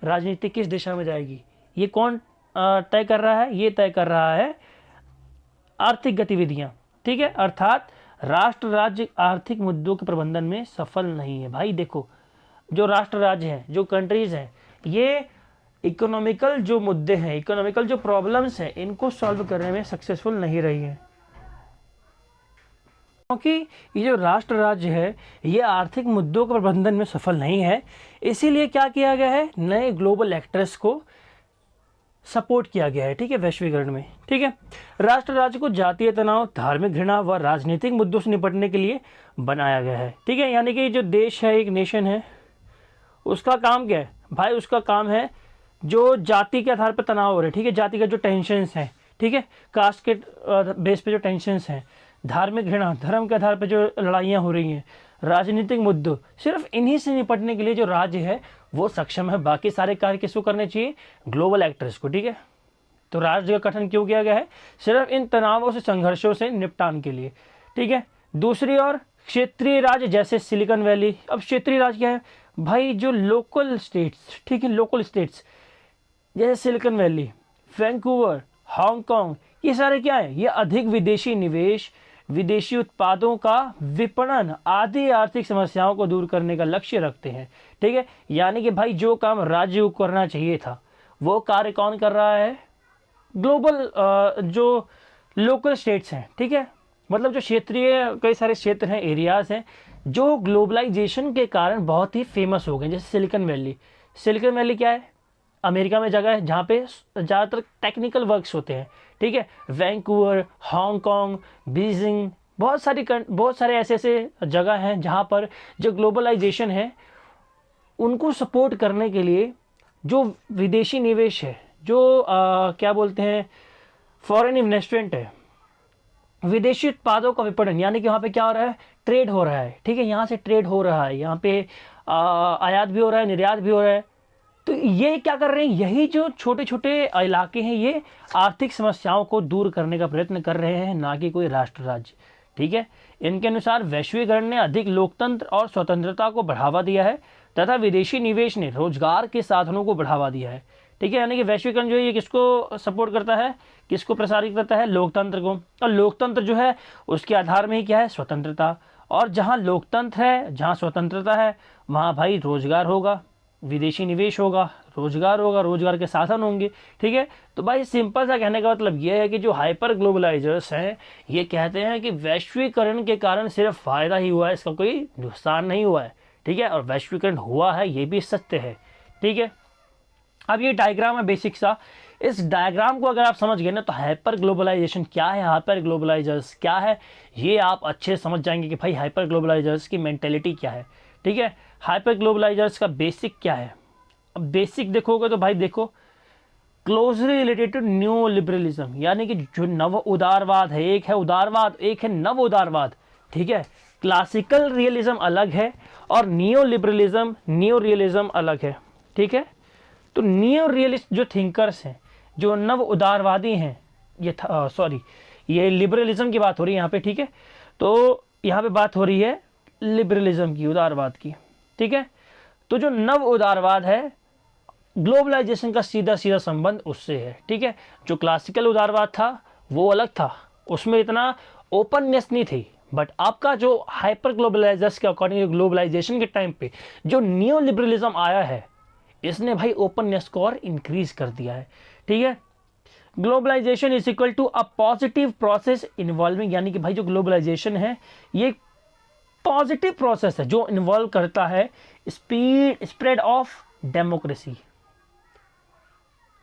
राजनीति किस दिशा में जाएगी ये कौन तय कर रहा है? ये तय कर रहा है आर्थिक गतिविधियां। ठीक है, अर्थात राष्ट्र राज्य आर्थिक मुद्दों के प्रबंधन में सफल नहीं है। भाई देखो, जो राष्ट्र राज्य हैं, जो कंट्रीज हैं, ये इकोनॉमिकल जो मुद्दे हैं, इकोनॉमिकल जो प्रॉब्लम्स हैं, इनको सॉल्व करने में सक्सेसफुल नहीं रही है, क्योंकि ये जो राष्ट्र राज्य है ये आर्थिक मुद्दों के प्रबंधन में सफल नहीं है। इसीलिए क्या किया गया है? नए ग्लोबल एक्टर्स को सपोर्ट किया गया है। ठीक है, वैश्वीकरण में। ठीक है, राष्ट्र राज्य को जातीय तनाव, धार्मिक घृणा व राजनीतिक मुद्दों से निपटने के लिए बनाया गया है। ठीक है, यानी कि जो देश है, एक नेशन है, उसका काम क्या है भाई? उसका काम है जो जाति के आधार पर तनाव हो रहे हैं, ठीक है, जाति का जो टेंशन्स हैं, ठीक है, कास्ट के बेस पे जो टेंशन्स हैं, धार्मिक घृणा, धर्म के आधार पर जो लड़ाइयाँ हो रही हैं, राजनीतिक मुद्दों, सिर्फ इन्हीं से निपटने के लिए जो राज्य है वो सक्षम है। बाकी सारे कार्य किसको करने चाहिए? ग्लोबल एक्टर्स को। ठीक है, तो राज्य का गठन क्यों किया गया है? सिर्फ इन तनावों से, संघर्षों से निपटान के लिए। ठीक है, दूसरी ओर क्षेत्रीय राज्य जैसे सिलिकॉन वैली। अब क्षेत्रीय राज्य क्या है भाई? जो लोकल स्टेट्स, ठीक है, लोकल स्टेट्स जैसे सिलिकॉन वैली, वैंकूवर, हांगकांग, ये सारे क्या है? ये अधिक विदेशी निवेश, विदेशी उत्पादों का विपणन आदि आर्थिक समस्याओं को दूर करने का लक्ष्य रखते हैं। ठीक है, यानी कि भाई जो काम राज्य को करना चाहिए था वो कार्य कौन कर रहा है? ग्लोबल जो लोकल स्टेट्स हैं। ठीक है, मतलब जो क्षेत्रीय कई सारे क्षेत्र हैं, एरियाज हैं, जो ग्लोबलाइजेशन के कारण बहुत ही फेमस हो गए। जैसे सिलिकॉन वैली। सिलिकॉन वैली क्या है? अमेरिका में जगह है जहाँ पे ज़्यादातर टेक्निकल वर्क्स होते हैं। ठीक है, वैंकूवर, हांगकांग, बीजिंग, बहुत सारे ऐसे ऐसे जगह हैं जहाँ पर जो ग्लोबलाइजेशन है उनको सपोर्ट करने के लिए जो विदेशी निवेश है, जो क्या बोलते हैं, फॉरेन इन्वेस्टमेंट है, विदेशी उत्पादों का विपणन, यानी कि वहाँ पे क्या हो रहा है? ट्रेड हो रहा है। ठीक है, यहाँ से ट्रेड हो रहा है, यहाँ पे आयात भी हो रहा है, निर्यात भी हो रहा है। तो ये क्या कर रहे हैं? यही जो छोटे छोटे इलाके हैं ये आर्थिक समस्याओं को दूर करने का प्रयत्न कर रहे हैं, ना कि कोई राष्ट्र राज्य। ठीक है, इनके अनुसार वैश्वीकरण ने अधिक लोकतंत्र और स्वतंत्रता को बढ़ावा दिया है तथा विदेशी निवेश ने रोजगार के साधनों को बढ़ावा दिया है। ठीक है, यानी कि वैश्वीकरण जो है ये किसको सपोर्ट करता है, किसको प्रसारित करता है? लोकतंत्र को। और लोकतंत्र जो है उसके आधार में ही क्या है? स्वतंत्रता। और जहाँ लोकतंत्र है, जहाँ स्वतंत्रता है, वहाँ भाई रोजगार होगा, विदेशी निवेश होगा, रोजगार होगा, रोजगार के साधन होंगे। ठीक है, तो भाई सिंपल सा कहने का मतलब ये है कि जो हाइपर ग्लोबलाइजर्स हैं ये कहते हैं कि वैश्वीकरण के कारण सिर्फ फायदा ही हुआ है, इसका कोई नुकसान नहीं हुआ है। ठीक है, और वैश्वीकरण हुआ है ये भी सत्य है। ठीक है, अब ये डायग्राम है बेसिक सा। इस डायग्राम को अगर आप समझ गए ना तो हाइपर ग्लोबलाइजेशन क्या है, हाइपर ग्लोबलाइजर्स क्या है, ये आप अच्छे समझ जाएंगे कि भाई हाइपर ग्लोबलाइजर्स की मेंटेलिटी क्या है। ठीक है, हाइपर ग्लोबलाइजर्स का बेसिक क्या है? अब बेसिक देखोगे तो भाई देखो, closely related to new liberalism, यानी कि जो नव उदारवाद है, एक है उदारवाद, एक है नव उदारवाद। ठीक है, क्लासिकल रियलिज्म अलग है और नियो लिबरलिज्म, नियो रियलिज्म अलग है, ठीक है। तो नियो रियलिस्ट जो थिंकर्स हैं, जो नव उदारवादी हैं, ये लिबरलिज्म की बात हो रही है यहाँ पे, ठीक है। तो यहाँ पे बात हो रही है लिबरलिज्म की, उदारवाद की, ठीक है। तो जो नव उदारवाद है, ग्लोबलाइजेशन का सीधा सीधा संबंध उससे है, ठीक है। जो क्लासिकल उदारवाद था वो अलग था, उसमें इतना ओपननेस नहीं थी, बट आपका जो हाइपर ग्लोबलाइजर्स के अकॉर्डिंग ग्लोबलाइजेशन के टाइम पे जो नियो लिबरलिज्म आया है, इसने भाई ओपननेस को और इंक्रीज कर दिया है, ठीक है। Globalization is equal to a positive process involving, यानी कि भाई जो ग्लोबलाइजेशन है ये पॉजिटिव प्रोसेस है जो इन्वॉल्व करता है स्प्रेड ऑफ डेमोक्रेसी।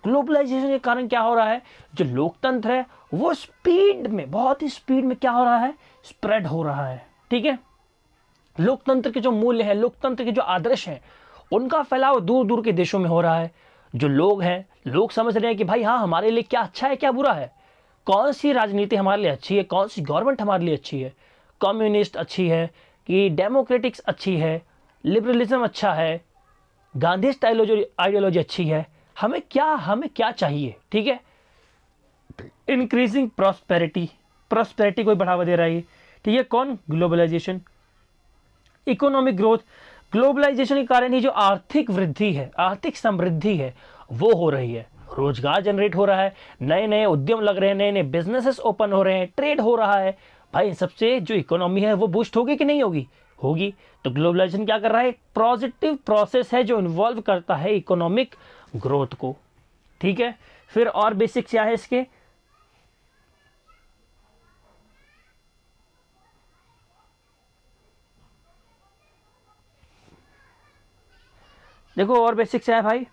ग्लोबलाइजेशन के कारण क्या हो रहा है, जो लोकतंत्र है वो स्पीड में, बहुत ही स्पीड में क्या हो रहा है, स्प्रेड हो रहा है, ठीक है। लोकतंत्र के जो मूल्य है, लोकतंत्र के जो आदर्श हैं, उनका फैलाव दूर दूर के देशों में हो रहा है। जो लोग हैं, लोग समझ रहे हैं कि भाई हाँ, हमारे लिए क्या अच्छा है, क्या बुरा है, कौन सी राजनीति हमारे लिए अच्छी है, कौन सी गवर्नमेंट हमारे लिए अच्छी है, कम्युनिस्ट अच्छी है कि डेमोक्रेटिक्स अच्छी है, लिबरलिज्म अच्छा है, गांधीस्ट आइडियोलॉजी अच्छी है, हमें क्या चाहिए, ठीक है। इंक्रीजिंग प्रॉस्पेरिटी को बढ़ावा दे रहा है, ठीक है। कौन, ग्लोबलाइजेशन। इकोनॉमिक ग्रोथ, ग्लोबलाइजेशन के कारण ही जो आर्थिक वृद्धि है, आर्थिक समृद्धि है, वो हो रही है। रोजगार जनरेट हो रहा है, नए नए उद्यम लग रहे हैं, नए नए बिजनेसेस ओपन हो रहे हैं, ट्रेड हो रहा है। भाई इन सबसे जो इकोनॉमी है वो बूस्ट होगी कि नहीं होगी, होगी। तो ग्लोबलाइजेशन क्या कर रहा है, पॉजिटिव प्रोसेस है जो इन्वॉल्व करता है इकोनॉमिक ग्रोथ को, ठीक है। फिर और बेसिक्स क्या है इसके, देखो और बेसिक्स क्या है भाई,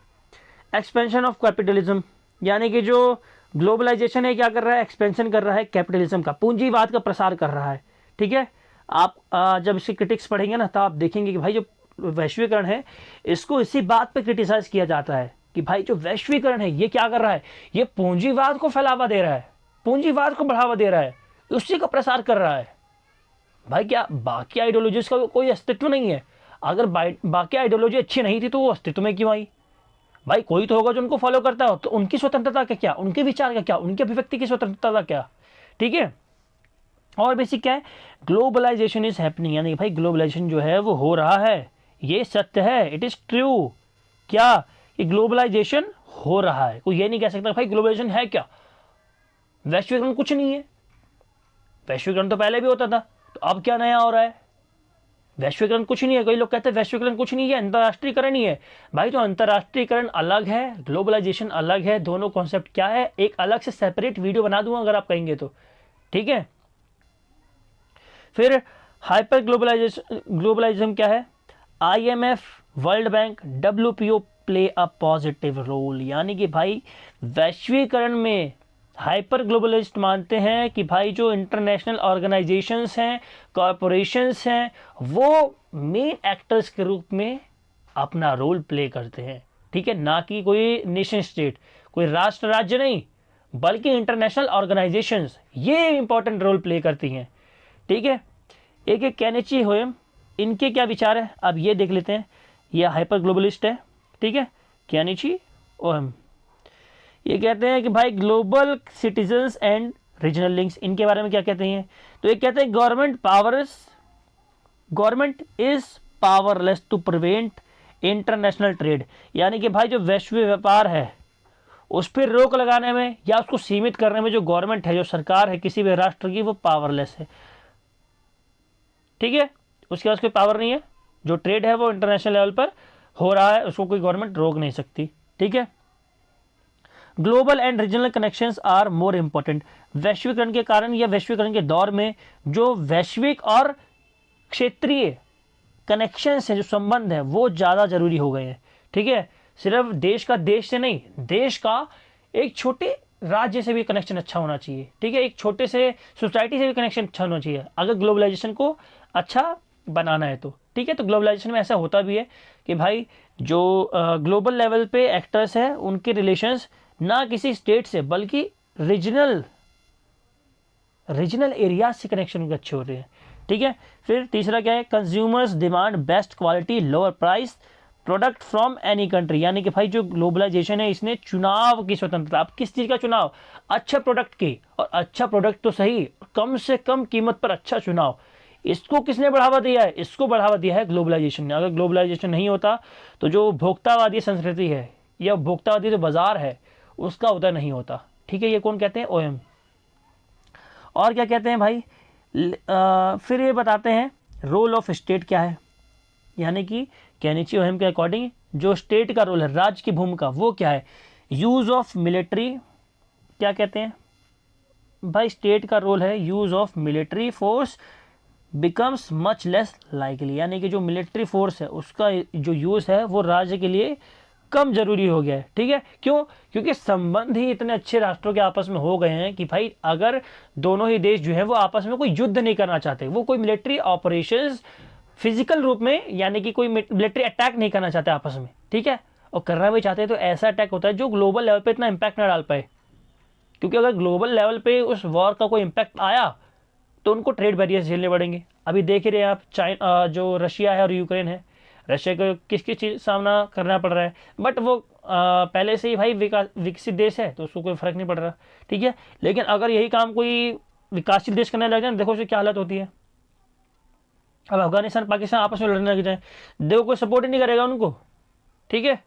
एक्सपेंशन ऑफ कैपिटलिज्म, यानी कि जो ग्लोबलाइजेशन है क्या कर रहा है, एक्सपेंशन कर रहा है कैपिटलिज्म का, पूंजीवाद का प्रसार कर रहा है, ठीक है। आप जब इसकी क्रिटिक्स पढ़ेंगे ना, तो आप देखेंगे कि भाई जो वैश्वीकरण है, इसको इसी बात पे क्रिटिसाइज किया जाता है कि भाई जो वैश्वीकरण है ये क्या कर रहा है, ये पूंजीवाद को फैलावा दे रहा है, पूंजीवाद को बढ़ावा दे रहा है, उसी का प्रसार कर रहा है। भाई क्या बाकी आइडियोलॉजीज का कोई अस्तित्व नहीं है? अगर बाकी आइडियोलॉजी अच्छी नहीं थी तो वो अस्तित्व में क्यों आई? भाई कोई तो होगा जो उनको फॉलो करता हो, तो उनकी स्वतंत्रता का क्या, उनके विचार का क्या, उनकी अभिव्यक्ति की स्वतंत्रता का क्या, ठीक है। और बेसिक क्या है, ग्लोबलाइजेशन इज हैपनिंग, यानी भाई ग्लोबलाइजेशन जो है वो हो रहा है, ये सत्य है, इट इज ट्रू। क्या, ये ग्लोबलाइजेशन हो रहा है, कोई ये नहीं कह सकता भाई ग्लोबलाइजेशन है क्या। वैश्वीकरण कुछ नहीं है, वैश्वीकरण तो पहले भी होता था, तो अब क्या नया हो रहा है? वैश्वीकरण कुछ नहीं है। कई लोग कहते हैं वैश्वीकरण कुछ नहीं है, अंतर्राष्ट्रीयकरण ही है। भाई तो अंतर्राष्ट्रीयकरण अलग है, ग्लोबलाइजेशन अलग है, दोनों कॉन्सेप्ट क्या है, एक अलग से सेपरेट वीडियो बना दूंगा अगर आप कहेंगे तो, ठीक है। फिर हाइपर ग्लोबलाइजेशन क्या है, IMF, world bank, WPO play a positive role, यानी कि भाई वैश्वीकरण में हाइपर ग्लोबलिस्ट मानते हैं कि भाई जो इंटरनेशनल ऑर्गेनाइजेशंस हैं, कॉरपोरेशंस हैं, वो मेन एक्टर्स के रूप में अपना रोल प्ले करते हैं, ठीक है। ना कि कोई नेशन स्टेट, कोई राष्ट्र राज्य नहीं, बल्कि इंटरनेशनल ऑर्गेनाइजेशंस ये इंपॉर्टेंट रोल प्ले करती हैं, ठीक है। एक एक कैनेची होएम, इनके क्या विचार है अब ये देख लेते हैं। ये हाइपर ग्लोबलिस्ट है, ठीक है, कैनेची ओएम। ये कहते हैं कि भाई global citizens and regional links, इनके बारे में क्या कहते हैं? तो ये कहते हैं government is powerless to prevent international trade, यानी कि भाई जो वैश्विक व्यापार है उस पर रोक लगाने में या उसको सीमित करने में जो गवर्नमेंट है, जो सरकार है किसी भी राष्ट्र की, वो पावरलेस है, ठीक है। उसके पास कोई पावर नहीं है, जो ट्रेड है वो इंटरनेशनल लेवल पर हो रहा है, उसको कोई गवर्नमेंट रोक नहीं सकती, ठीक है। Global and regional connections are more important, वैश्वीकरण के कारण या वैश्वीकरण के दौर में जो वैश्विक और क्षेत्रीय कनेक्शंस है, जो संबंध है, वो ज़्यादा जरूरी हो गए हैं, ठीक है। सिर्फ देश का देश से नहीं, देश का एक छोटे राज्य से भी कनेक्शन अच्छा होना चाहिए, ठीक है। एक छोटे से सोसाइटी से भी कनेक्शन अच्छा होना चाहिए अगर ग्लोबलाइजेशन को अच्छा बनाना है तो, ठीक है। तो ग्लोबलाइजेशन में ऐसा होता भी है कि भाई जो ग्लोबल लेवल पे एक्टर्स हैं उनके रिलेशंस ना किसी स्टेट से बल्कि रीजनल एरिया से कनेक्शन अच्छे हो रहे हैं, ठीक है। फिर तीसरा क्या है, consumers demand best quality lower price product from any country, यानी कि भाई जो ग्लोबलाइजेशन है इसने चुनाव की स्वतंत्रता, अब किस चीज़ का चुनाव, अच्छा प्रोडक्ट की, और अच्छा प्रोडक्ट तो सही, कम से कम कीमत पर अच्छा चुनाव, इसको किसने बढ़ावा दिया है, इसको बढ़ावा दिया है ग्लोबलाइजेशन ने। अगर ग्लोबलाइजेशन नहीं होता तो जो भोक्तावादी संस्कृति है या भोक्तावादी जो बाजार है उसका उदय नहीं होता, ठीक है। ये कौन कहते हैं, ओएम। और क्या कहते हैं भाई, फिर ये बताते हैं रोल ऑफ स्टेट क्या है, यानी कि केनिची ओहेम के अकॉर्डिंग जो स्टेट का रोल है, राज्य की भूमिका, वो क्या है। यूज ऑफ मिलिट्री, क्या कहते हैं भाई, स्टेट का रोल है use of military force becomes much less likely, यानी कि जो मिलिट्री फोर्स है उसका जो यूज़ है वो राज्य के लिए कम जरूरी हो गया है, ठीक है। क्यों, क्योंकि संबंध ही इतने अच्छे राष्ट्रों के आपस में हो गए हैं कि भाई अगर दोनों ही देश जो है वो आपस में कोई युद्ध नहीं करना चाहते, वो कोई मिलिट्री ऑपरेशंस फिजिकल रूप में, यानी कि कोई मिलिट्री अटैक नहीं करना चाहते आपस में, ठीक है। और करना भी चाहते हैं तो ऐसा अटैक होता है जो ग्लोबल लेवल पे इतना इम्पैक्ट ना डाल पाए, क्योंकि अगर ग्लोबल लेवल पे उस वॉर का कोई इम्पैक्ट आया तो उनको ट्रेड बैरियर झेलने पड़ेंगे। अभी देख ही रहे हैं आप, चाइना जो रशिया है और यूक्रेन है, रशिया को किस किस चीज़ सामना करना पड़ रहा है, बट वो पहले से ही भाई विकसित देश है तो उसको कोई फर्क नहीं पड़ रहा, ठीक है। लेकिन अगर यही काम कोई विकासशील देश करने लग जाए, देखो उसकी क्या हालत होती है। अब अफगानिस्तान पाकिस्तान आपस में लड़ने लग जाए, देखो कोई सपोर्ट ही नहीं करेगा उनको, ठीक है।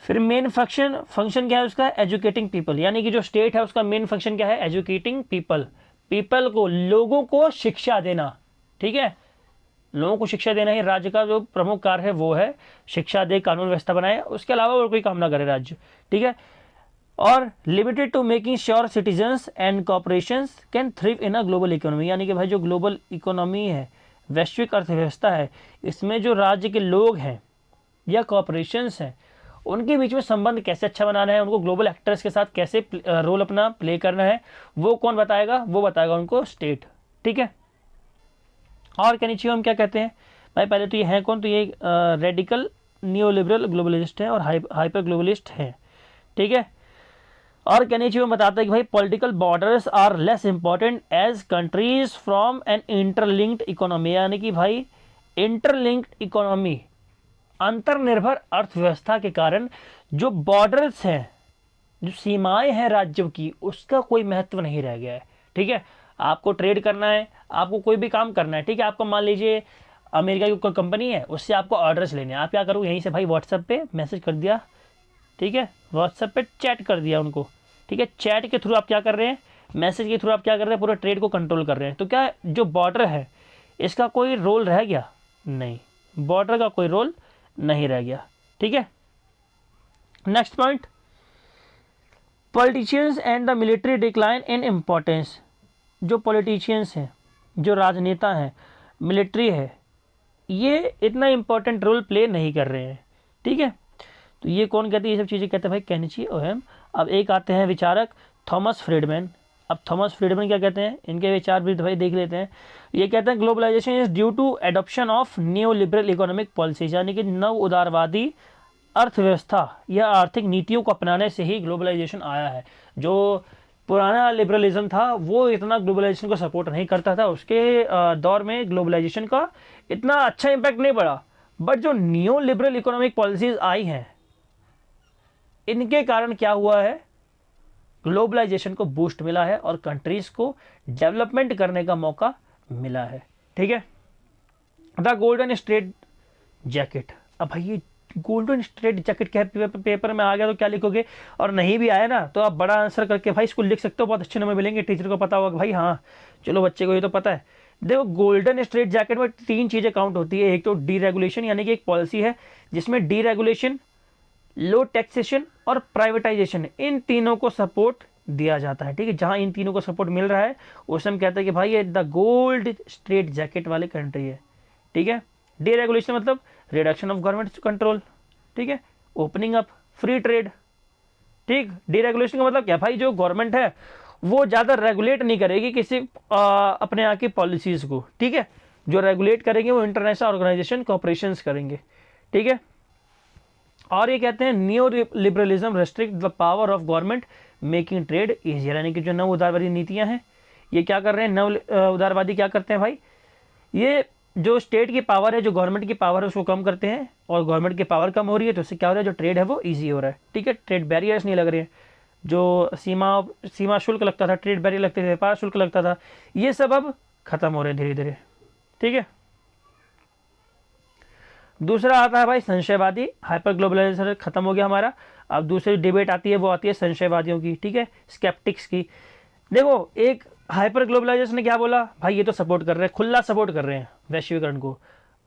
फिर मेन फंक्शन क्या है उसका, एजुकेटिंग पीपल, यानी कि जो स्टेट है उसका मेन फंक्शन क्या है, एजुकेटिंग पीपल, पीपल को, लोगों को शिक्षा देना, ठीक है। लोगों को शिक्षा देना ही राज्य का जो प्रमुख कार्य है, वो है शिक्षा दे, कानून व्यवस्था बनाए, उसके अलावा और कोई काम ना करे राज्य, ठीक है। और limited to making sure citizens and corporations can thrive in a global economy, यानी कि भाई जो ग्लोबल इकोनॉमी है, वैश्विक अर्थव्यवस्था है, इसमें जो राज्य के लोग हैं या कॉर्पोरेशंस हैं उनके बीच में संबंध कैसे अच्छा बनाना है, उनको ग्लोबल एक्टर्स के साथ कैसे रोल अपना प्ले करना है, वो कौन बताएगा, वो बताएगा उनको स्टेट, ठीक है। और केनिचियो हम क्या कहते हैं भाई, पहले तो ये है कौन, तो ये रेडिकल नियोलिबरल ग्लोबलिस्ट है और हाइपर ग्लोबलिस्ट है, ठीक है। और केनिचियो बताता है कि भाई political borders are less important as countries from an interlinked economy, यानी कि भाई इंटरलिंक्ड इकोनॉमी, अंतर्निर्भर अर्थव्यवस्था के कारण जो बॉर्डर्स हैं, जो सीमाएं हैं राज्यों की, उसका कोई महत्व नहीं रह गया है, ठीक है। आपको ट्रेड करना है, आपको कोई भी काम करना है, ठीक है। आपको मान लीजिए अमेरिका की कोई कंपनी है, उससे आपको ऑर्डर्स लेने हैं, आप क्या करो, यहीं से भाई व्हाट्सएप पे मैसेज कर दिया, ठीक है, व्हाट्सएप पे चैट कर दिया उनको, ठीक है। चैट के थ्रू आप क्या कर रहे हैं, मैसेज के थ्रू आप क्या कर रहे हैं, पूरा ट्रेड को कंट्रोल कर रहे हैं। तो क्या जो बॉर्डर है इसका कोई रोल रह गया, नहीं, बॉर्डर का कोई रोल नहीं रह गया, ठीक है। Next point, politicians and the military decline in importance, जो पॉलिटिशियंस हैं, जो राजनेता हैं, मिलिट्री है, ये इतना इम्पोर्टेंट रोल प्ले नहीं कर रहे हैं, ठीक है। तो ये कौन कहते हैं, ये सब चीज़ें कहते हैं भाई केनिची ओहेम। अब एक आते हैं विचारक थॉमस फ्रीडमैन। अब थॉमस फ्रीडमैन क्या कहते हैं, इनके विचार भी भाई देख लेते हैं। ये कहते हैं globalization is due to adoption of new liberal economic policies, यानी कि नव उदारवादी अर्थव्यवस्था या आर्थिक नीतियों को अपनाने से ही ग्लोबलाइजेशन आया है। जो पुराना लिबरलिज्म था वो इतना ग्लोबलाइजेशन को सपोर्ट नहीं करता था, उसके दौर में ग्लोबलाइजेशन का इतना अच्छा इम्पैक्ट नहीं पड़ा, बट जो न्यू लिबरल इकोनॉमिक पॉलिसीज आई हैं इनके कारण क्या हुआ है, ग्लोबलाइजेशन को बूस्ट मिला है और कंट्रीज को डेवलपमेंट करने का मौका मिला है, ठीक है। द गोल्डन स्ट्रेट जैकेट, अब भाई ये गोल्डन स्ट्रेट जैकेट क्या पेपर में आ गया तो क्या लिखोगे, और नहीं भी आया ना तो आप बड़ा आंसर करके भाई इसको लिख सकते हो, बहुत अच्छे नंबर मिलेंगे, टीचर को पता होगा भाई, हाँ चलो बच्चे को ये तो पता है। देखो गोल्डन स्ट्रेट जैकेट में 3 चीज़ें काउंट होती है, एक तो डीरेगुलेशन, यानी कि एक पॉलिसी है जिसमें डीरेगुलेशन, लो टैक्सेशन और प्राइवेटाइजेशन, इन तीनों को सपोर्ट दिया जाता है, ठीक है। जहां इन तीनों को सपोर्ट मिल रहा है उस हम कहते हैं कि भाई ये द गोल्ड स्ट्रेट जैकेट वाली कंट्री है, ठीक है। डीरेगुलेशन मतलब रिडक्शन ऑफ गवर्नमेंट कंट्रोल, ठीक है, ओपनिंग अप फ्री ट्रेड, ठीक। डीरेगुलेशन का मतलब क्या भाई, जो गवर्नमेंट है वो ज़्यादा रेगुलेट नहीं करेगी किसी अपने यहाँ की पॉलिसीज़ को, ठीक है। जो रेगुलेट करेंगे वो इंटरनेशनल ऑर्गेनाइजेशन कॉपरेशंस करेंगे, ठीक है। और ये कहते हैं new liberalism restrict the power of government making trade easier, यानी कि जो नव उदारवादी नीतियां हैं ये क्या कर रहे हैं, नव उदारवादी क्या करते हैं भाई, ये जो स्टेट की पावर है, जो गवर्नमेंट की पावर है उसको कम करते हैं, और गवर्नमेंट की पावर कम हो रही है तो उससे क्या हो रहा है, जो ट्रेड है वो ईजी हो रहा है। ठीक है, ट्रेड बैरियर्स नहीं लग रहे हैं, जो सीमा शुल्क लगता था, ट्रेड बैरियर लगते थे, व्यापार शुल्क लगता था, ये सब अब खत्म हो रहे हैं धीरे धीरे। ठीक है, दूसरा आता है भाई संशयवादी, हाइपर ग्लोबलाइजेशन खत्म हो गया हमारा। अब दूसरी डिबेट आती है, वो आती है संशयवादियों की, ठीक है, स्केप्टिक्स की। देखो, एक हाइपर ग्लोबलाइजेशन ने क्या बोला भाई, ये तो सपोर्ट कर रहे हैं, खुला सपोर्ट कर रहे हैं वैश्वीकरण को,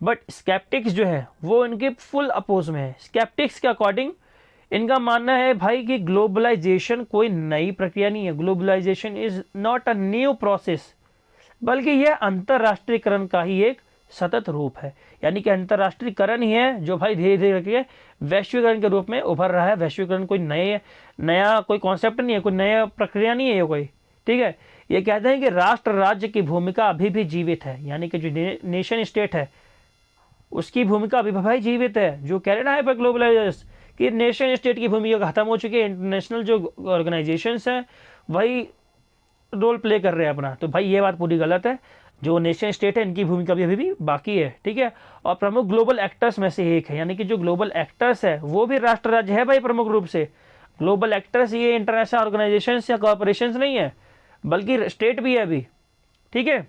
बट स्केप्टिक्स जो है वो इनके फुल अपोज में है। स्केप्टिक्स के अकॉर्डिंग इनका मानना है भाई कि ग्लोबलाइजेशन कोई नई प्रक्रिया नहीं है, globalization is not a new process, बल्कि यह अंतरराष्ट्रीयकरण का ही एक सतत रूप है। यानी कि अंतरराष्ट्रीयकरण ही है जो भाई धीरे धीरे करके वैश्वीकरण के रूप में उभर रहा है। वैश्वीकरण कोई नया कोई कॉन्सेप्ट नहीं है, कोई नया प्रक्रिया नहीं है ये कोई। ठीक है, ये कहते हैं कि राष्ट्र राज्य की भूमिका अभी भी जीवित है, यानी कि जो नेशन स्टेट है उसकी भूमिका अभी भाई जीवित है। जो कह रहे ना हाइपर ग्लोबलाइजेशन कि नेशन स्टेट की भूमिका खत्म हो चुकी है, इंटरनेशनल जो ऑर्गेनाइजेशंस हैं वही रोल प्ले कर रहे हैं अपना, तो भाई ये बात पूरी गलत है। जो नेशन स्टेट है इनकी भूमिका भी अभी भी बाकी है। ठीक है, और प्रमुख ग्लोबल एक्टर्स में से एक है, यानी कि जो ग्लोबल एक्टर्स है वो भी राष्ट्र राज्य है भाई प्रमुख रूप से। ग्लोबल एक्टर्स ये इंटरनेशनल ऑर्गेनाइजेशन या कॉरपोरेशन नहीं है, बल्कि स्टेट भी है अभी। ठीक है,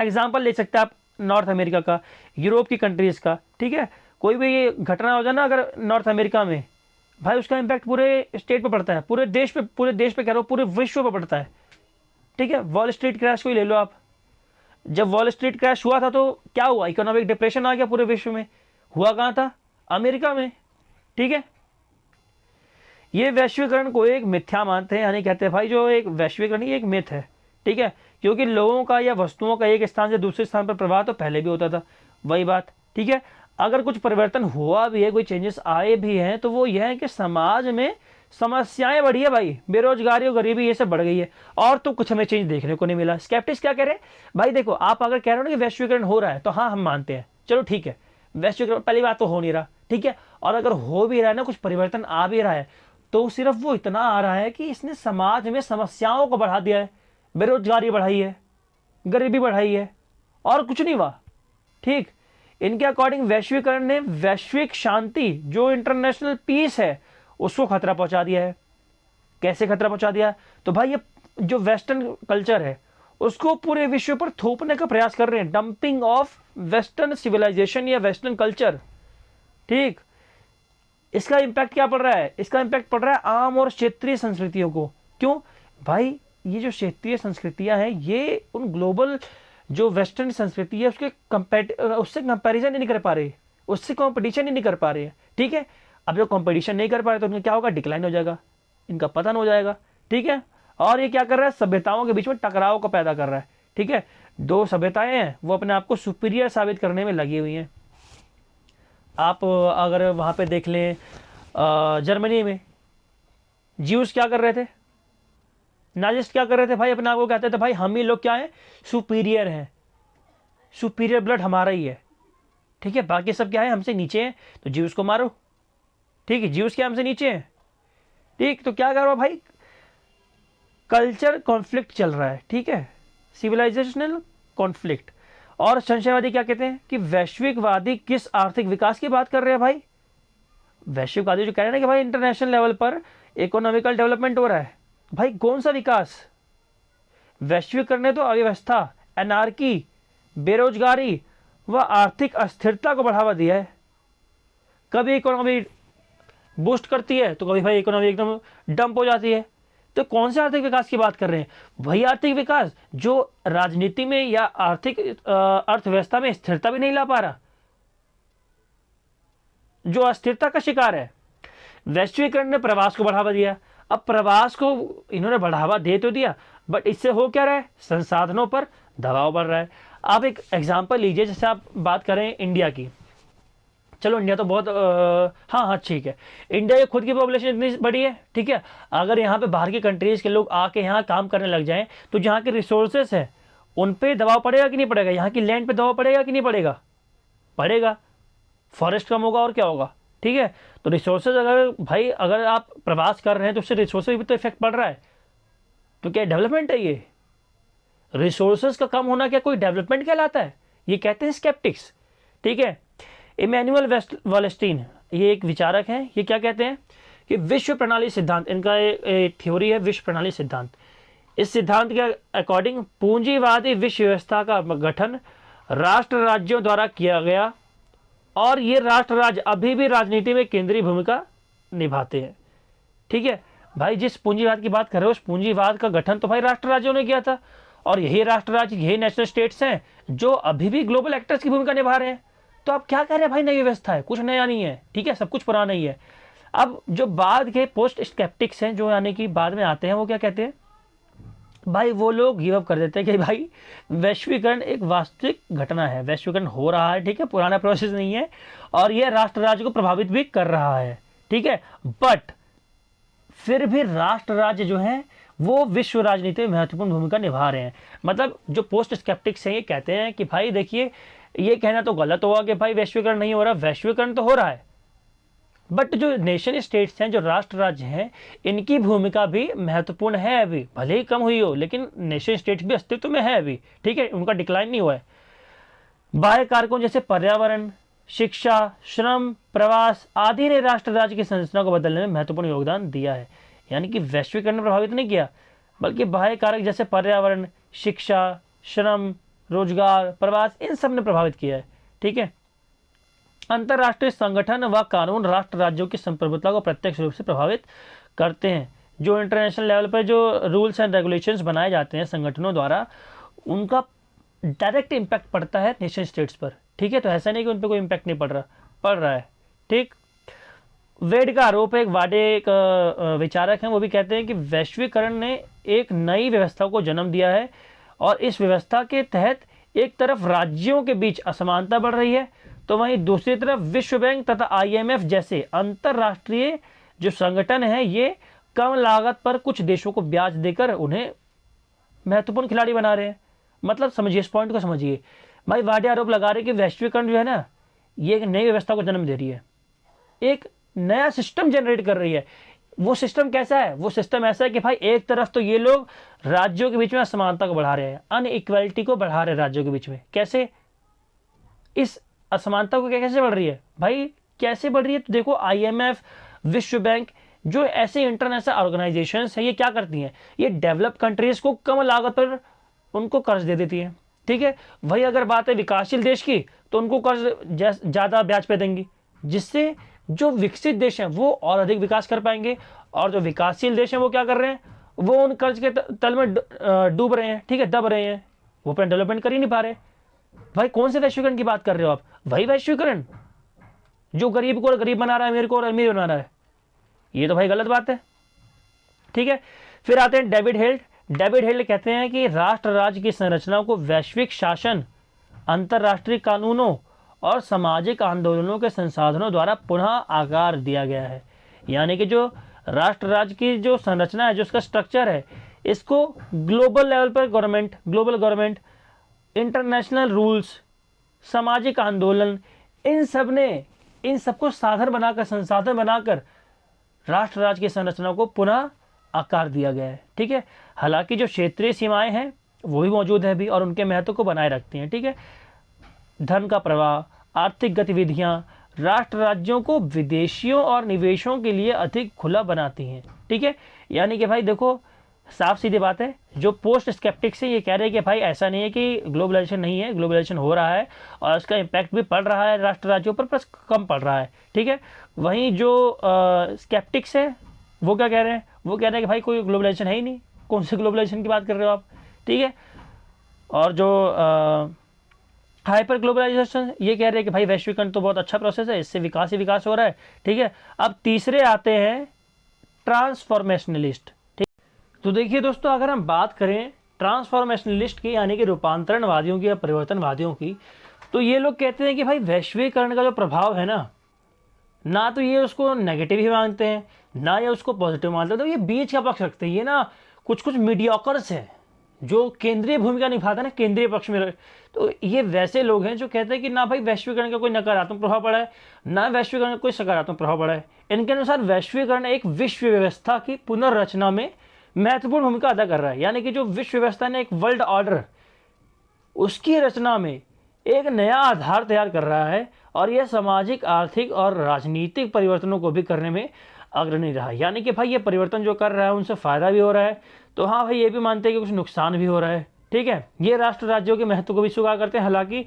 एग्जाम्पल ले सकते हैं आप नॉर्थ अमेरिका का, यूरोप की कंट्रीज का। ठीक है, कोई भी ये घटना हो जाए ना अगर नॉर्थ अमेरिका में, भाई उसका इम्पैक्ट पूरे स्टेट पे पड़ता है, पूरे देश पे कह रहा हूँ, पूरे विश्व पे पड़ता है। ठीक है, वॉल स्ट्रीट क्रैश को ही ले लो आप, जब वॉल स्ट्रीट क्रैश हुआ था तो क्या हुआ, इकोनॉमिक डिप्रेशन आ गया पूरे विश्व में। हुआ कहाँ था, अमेरिका में। ठीक है, ये वैश्वीकरण को एक मिथ्या मानते हैं, यानी कहते हैं भाई जो एक वैश्वीकरण ही एक मिथ है। ठीक है, क्योंकि लोगों का या वस्तुओं का एक स्थान से दूसरे स्थान पर प्रवाह तो पहले भी होता था, वही बात। ठीक है, अगर कुछ परिवर्तन हुआ भी है, कोई चेंजेस आए भी हैं, तो वो यह है कि समाज में समस्याएं बढ़ी है भाई, बेरोजगारी और गरीबी ये सब बढ़ गई है, और तो कुछ हमें चेंज देखने को नहीं मिला। स्केप्टिक्स क्या कह रहे हैं भाई, देखो आप अगर कह रहे हो ना कि वैश्वीकरण हो रहा है तो हाँ हम मानते हैं, चलो ठीक है, वैश्वीकरण पहली बात तो हो नहीं रहा। ठीक है, और अगर हो भी रहा है ना, कुछ परिवर्तन आ भी रहा है, तो सिर्फ वो इतना आ रहा है कि इसने समाज में समस्याओं को बढ़ा दिया है, बेरोजगारी बढ़ाई है, गरीबी बढ़ाई है, और कुछ नहीं हुआ। ठीक, इनके अकॉर्डिंग वैश्वीकरण ने वैश्विक शांति, जो इंटरनेशनल पीस है, उसको खतरा पहुंचा दिया है। कैसे खतरा पहुंचा दिया, तो भाई ये जो वेस्टर्न कल्चर है उसको पूरे विश्व पर थोपने का प्रयास कर रहे हैं, डंपिंग ऑफ वेस्टर्न सिविलाइजेशन या वेस्टर्न कल्चर। ठीक, इसका इंपैक्ट क्या पड़ रहा है, इसका इंपैक्ट पड़ रहा है आम और क्षेत्रीय संस्कृतियों को। क्यों भाई, ये जो क्षेत्रीय संस्कृतियां हैं ये उन ग्लोबल जो वेस्टर्न संस्कृति है उससे कंपैरिजन ही नहीं कर पा रहे, उससे कंपटीशन ही नहीं कर पा रहे हैं। ठीक है, अब जो कंपटीशन नहीं कर पा रहे तो उनका क्या होगा, डिक्लाइन हो जाएगा, इनका पतन हो जाएगा। ठीक है, और ये क्या कर रहा है, सभ्यताओं के बीच में टकराव को पैदा कर रहा है। ठीक है, दो सभ्यताएं हैं वो अपने आप को सुपीरियर साबित करने में लगी हुई हैं। आप अगर वहां पे देख लें जर्मनी में ज्यूस क्या कर रहे थे, नाजिस्ट क्या कर रहे थे भाई, अपने आप को कहते थे भाई हम ही लोग क्या हैं, सुपीरियर हैं, सुपीरियर ब्लड हमारा ही है। ठीक है, बाकी सब क्या है, हमसे नीचे हैं, तो ज्यूस को मारो। ठीक है, ज्यूस क्या हमसे नीचे हैं। ठीक, तो क्या कर रहा भाई, कल्चर कॉन्फ्लिक्ट चल रहा है। ठीक है, सिविलाइजेशनल कॉन्फ्लिक्ट। और संशयवादी क्या कहते हैं कि वैश्विकवादी किस आर्थिक विकास की बात कर रहे हैं भाई, वैश्विकवादी जो कह रहे हैं ना कि भाई इंटरनेशनल लेवल पर इकोनॉमिकल डेवलपमेंट हो रहा है, भाई कौन सा विकास, वैश्वीकरण ने तो अव्यवस्था, एनार्की, बेरोजगारी व आर्थिक अस्थिरता को बढ़ावा दिया है। कभी इकोनॉमी बूस्ट करती है तो कभी भाई इकोनॉमी एकदम डंप हो जाती है। तो कौन से आर्थिक विकास की बात कर रहे हैं, वही आर्थिक विकास जो राजनीति में या आर्थिक अर्थव्यवस्था में स्थिरता भी नहीं ला पा रहा, जो अस्थिरता का शिकार है। वैश्वीकरण ने प्रवास को बढ़ावा दिया, अब प्रवास को इन्होंने बढ़ावा दे तो दिया, बट इससे हो क्या रहा है, संसाधनों पर दबाव बढ़ रहा है। आप एक एग्जांपल लीजिए, जैसे आप बात करें इंडिया की, चलो इंडिया तो बहुत हाँ ठीक है, इंडिया की खुद की पॉपुलेशन इतनी बड़ी है। ठीक है, अगर यहाँ पे बाहर की कंट्रीज के लोग आके यहाँ काम करने लग जाएं तो जहाँ के रिसोर्सेस हैं उन पे दबाव पड़ेगा कि नहीं पड़ेगा, यहाँ की लैंड पे दबाव पड़ेगा कि नहीं पड़ेगा, पड़ेगा। फॉरेस्ट कम होगा और क्या होगा। ठीक है, तो रिसोर्सेज अगर भाई अगर आप प्रवास कर रहे हैं तो उससे रिसोर्सेज भी तो इफेक्ट पड़ रहा है, तो क्या डेवलपमेंट है ये। रिसोर्सेज का कम होना क्या कोई डेवलपमेंट कहलाता है? ये कहते हैं स्केप्टिक्स। ठीक है, इमैनुअल वालेस्टीन ये एक विचारक हैं, ये क्या कहते हैं कि विश्व प्रणाली सिद्धांत, इनका थ्योरी है विश्व प्रणाली सिद्धांत। इस सिद्धांत के अकॉर्डिंग पूंजीवादी विश्व व्यवस्था का गठन राष्ट्र राज्यों द्वारा किया गया और ये राष्ट्र राज्य अभी भी राजनीति में केंद्रीय भूमिका निभाते हैं। ठीक है भाई, जिस पूंजीवाद की बात कर रहे हो उस पूंजीवाद का गठन तो भाई राष्ट्र राज्यों ने किया था और यही राष्ट्र राज्य, यही नेशनल स्टेट्स हैं जो अभी भी ग्लोबल एक्टर्स की भूमिका निभा रहे हैं। तो आप क्या कह रहे हैं भाई, नई व्यवस्था है, कुछ नया नहीं है। ठीक है, सब कुछ पुराना ही है। अब जो बाद के पोस्ट स्केप्टिक्स हैं, जो यानी कि बाद में आते हैं, वो क्या कहते हैं भाई, वो लोग गिव अप कर देते हैं कि भाई वैश्वीकरण एक वास्तविक घटना है, वैश्वीकरण हो रहा है। ठीक है, पुराना प्रोसेस नहीं है और यह राष्ट्र राज्य को प्रभावित भी कर रहा है। ठीक है, बट फिर भी राष्ट्र राज्य जो है वो विश्व राजनीति में महत्वपूर्ण भूमिका निभा रहे हैं। मतलब जो पोस्ट स्केप्टिक्स हैं ये कहते हैं कि भाई देखिए, ये कहना तो गलत होगा कि भाई वैश्वीकरण नहीं हो रहा, वैश्वीकरण तो हो रहा है, बट जो नेशन स्टेट्स हैं, जो राष्ट्र राज्य हैं, इनकी भूमिका भी महत्वपूर्ण है। अभी भले ही कम हुई हो लेकिन नेशन स्टेट्स भी अस्तित्व में है अभी। ठीक है, उनका डिक्लाइन नहीं हुआ है। बाह्य कारकों जैसे पर्यावरण, शिक्षा, श्रम, प्रवास आदि ने राष्ट्र राज्य की संरचना को बदलने में महत्वपूर्ण योगदान दिया है। यानी कि वैश्वीकरण ने प्रभावित नहीं किया, बल्कि बाह्य कारक जैसे पर्यावरण, शिक्षा, श्रम, रोजगार, प्रवास, इन सब ने प्रभावित किया है। ठीक है, अंतर्राष्ट्रीय संगठन व कानून राष्ट्र राज्यों की संप्रभुता को प्रत्यक्ष रूप से प्रभावित करते हैं। जो इंटरनेशनल लेवल पर जो रूल्स एंड रेगुलेशंस बनाए जाते हैं संगठनों द्वारा, उनका डायरेक्ट इम्पैक्ट पड़ता है नेशन स्टेट्स पर। ठीक है, तो ऐसा नहीं कि उन पर कोई इम्पैक्ट नहीं पड़ रहा है। ठीक, वेड का आरोप है, एक वाडे एक विचारक हैं, वो भी कहते हैं कि वैश्वीकरण ने एक नई व्यवस्था को जन्म दिया है और इस व्यवस्था के तहत एक तरफ राज्यों के बीच असमानता बढ़ रही है, तो वहीं दूसरी तरफ विश्व बैंक तथा IMF जैसे अंतरराष्ट्रीय जो संगठन है ये कम लागत पर कुछ देशों को ब्याज देकर उन्हें महत्वपूर्ण खिलाड़ी बना रहे हैं। मतलब समझिए, इस पॉइंट को समझिए भाई, वाडे आरोप लगा रहे कि वैश्वीकरण जो है ना, ये एक नई व्यवस्था को जन्म दे रही है, एक नया सिस्टम जनरेट कर रही है। वो सिस्टम कैसा है? वो सिस्टम ऐसा है कि भाई एक तरफ तो ये लोग राज्यों के बीच में असमानता को बढ़ा रहे हैं, अनइक्वालिटी को बढ़ा रहे हैं राज्यों के बीच में। कैसे? इस असमानता को कैसे बढ़ रही है भाई, कैसे बढ़ रही है? तो देखो, IMF, विश्व बैंक, जो ऐसे इंटरनेशनल ऑर्गेनाइजेशंस हैं, ये क्या करती हैं? ये डेवलप कंट्रीज को कम लागत पर उनको कर्ज दे देती हैं। ठीक है, वही अगर बात है विकासशील देश की, तो उनको कर्ज ज़्यादा ब्याज पे देंगी, जिससे जो विकसित देश हैं वो और अधिक विकास कर पाएंगे, और जो विकासशील देश हैं वो क्या कर रहे हैं? वो उन कर्ज के तल में डूब रहे हैं। ठीक है, दब रहे हैं, वो अपना डेवलपमेंट कर ही नहीं पा रहे। भाई कौन से वैश्वीकरण की बात कर रहे हो आप? वही वैश्वीकरण जो गरीब को गरीब बना रहा है, अमीर को और अमीर बना रहा है। ये तो भाई गलत बात है। ठीक है, फिर आते हैं डेविड हेल्ड। डेविड हेल्ड कहते हैं कि राष्ट्र राज्य की संरचना को वैश्विक शासन, अंतर्राष्ट्रीय कानूनों और सामाजिक आंदोलनों के संसाधनों द्वारा पुनः आकार दिया गया है। यानी कि जो राष्ट्र राज्य की जो संरचना है, जो उसका स्ट्रक्चर है, इसको ग्लोबल लेवल पर ग्लोबल गवर्नमेंट, इंटरनेशनल रूल्स, सामाजिक आंदोलन, इन सबको साधन बनाकर, संसाधन बनाकर राष्ट्र राज्य की संरचना को पुनः आकार दिया गया है। ठीक है, हालांकि जो क्षेत्रीय सीमाएं हैं वो भी मौजूद है भी और उनके महत्व को बनाए रखती हैं। ठीक है, धन का प्रवाह, आर्थिक गतिविधियां राष्ट्र राज्यों को विदेशियों और निवेशों के लिए अधिक खुला बनाती हैं। ठीक है, यानी कि भाई देखो, साफ सीधी बात है, जो पोस्ट स्केप्टिक्स है ये कह रहे हैं कि भाई ऐसा नहीं है कि ग्लोबलाइजेशन नहीं है, ग्लोबलाइजेशन हो रहा है और उसका इम्पैक्ट भी पड़ रहा है राष्ट्र राज्यों पर, प्लस कम पड़ रहा है। ठीक है, वहीं जो स्केप्टिक्स है वो क्या कह रहे हैं? वो कह रहे हैं कि भाई कोई ग्लोबलाइजेशन है ही नहीं, कौन से ग्लोबलाइजेशन की बात कर रहे हो आप? ठीक है, और जो हाइपर ग्लोबलाइजेशन, ये कह रहे हैं कि भाई वैश्वीकरण तो बहुत अच्छा प्रोसेस है, इससे विकास ही विकास हो रहा है। ठीक है, अब तीसरे आते हैं ट्रांसफॉर्मेशनलिस्ट। ठीक, तो देखिए दोस्तों, अगर हम बात करें ट्रांसफॉर्मेशनलिस्ट की, यानी कि रूपांतरणवादियों की या परिवर्तनवादियों की, तो ये लोग कहते हैं कि भाई वैश्वीकरण का जो प्रभाव है ना तो ये उसको नेगेटिव ही मानते हैं, ना ये उसको पॉजिटिव मानते हैं, तो ये बीच का पक्ष रखते हैं। ये ना कुछ मीडियोकर्स हैं जो केंद्रीय भूमिका निभाता है ना, केंद्रीय पक्ष में। तो ये वैसे लोग हैं जो कहते हैं कि ना भाई वैश्वीकरण का कोई नकारात्मक प्रभाव पड़ा है, ना वैश्वीकरण का कोई सकारात्मक प्रभाव पड़ा है। इनके अनुसार वैश्वीकरण एक विश्व व्यवस्था की पुनर्रचना में महत्वपूर्ण भूमिका अदा कर रहा है। यानी कि जो विश्व व्यवस्था ने एक वर्ल्ड ऑर्डर, उसकी रचना में एक नया आधार तैयार कर रहा है और यह सामाजिक, आर्थिक और राजनीतिक परिवर्तनों को भी करने में अग्रणी रहा। यानी कि भाई ये परिवर्तन जो कर रहा है उनसे फ़ायदा भी हो रहा है, तो हाँ भाई ये भी मानते हैं कि कुछ नुकसान भी हो रहा है। ठीक है, ये राष्ट्र राज्यों के महत्व को भी स्वीकार करते हैं, हालांकि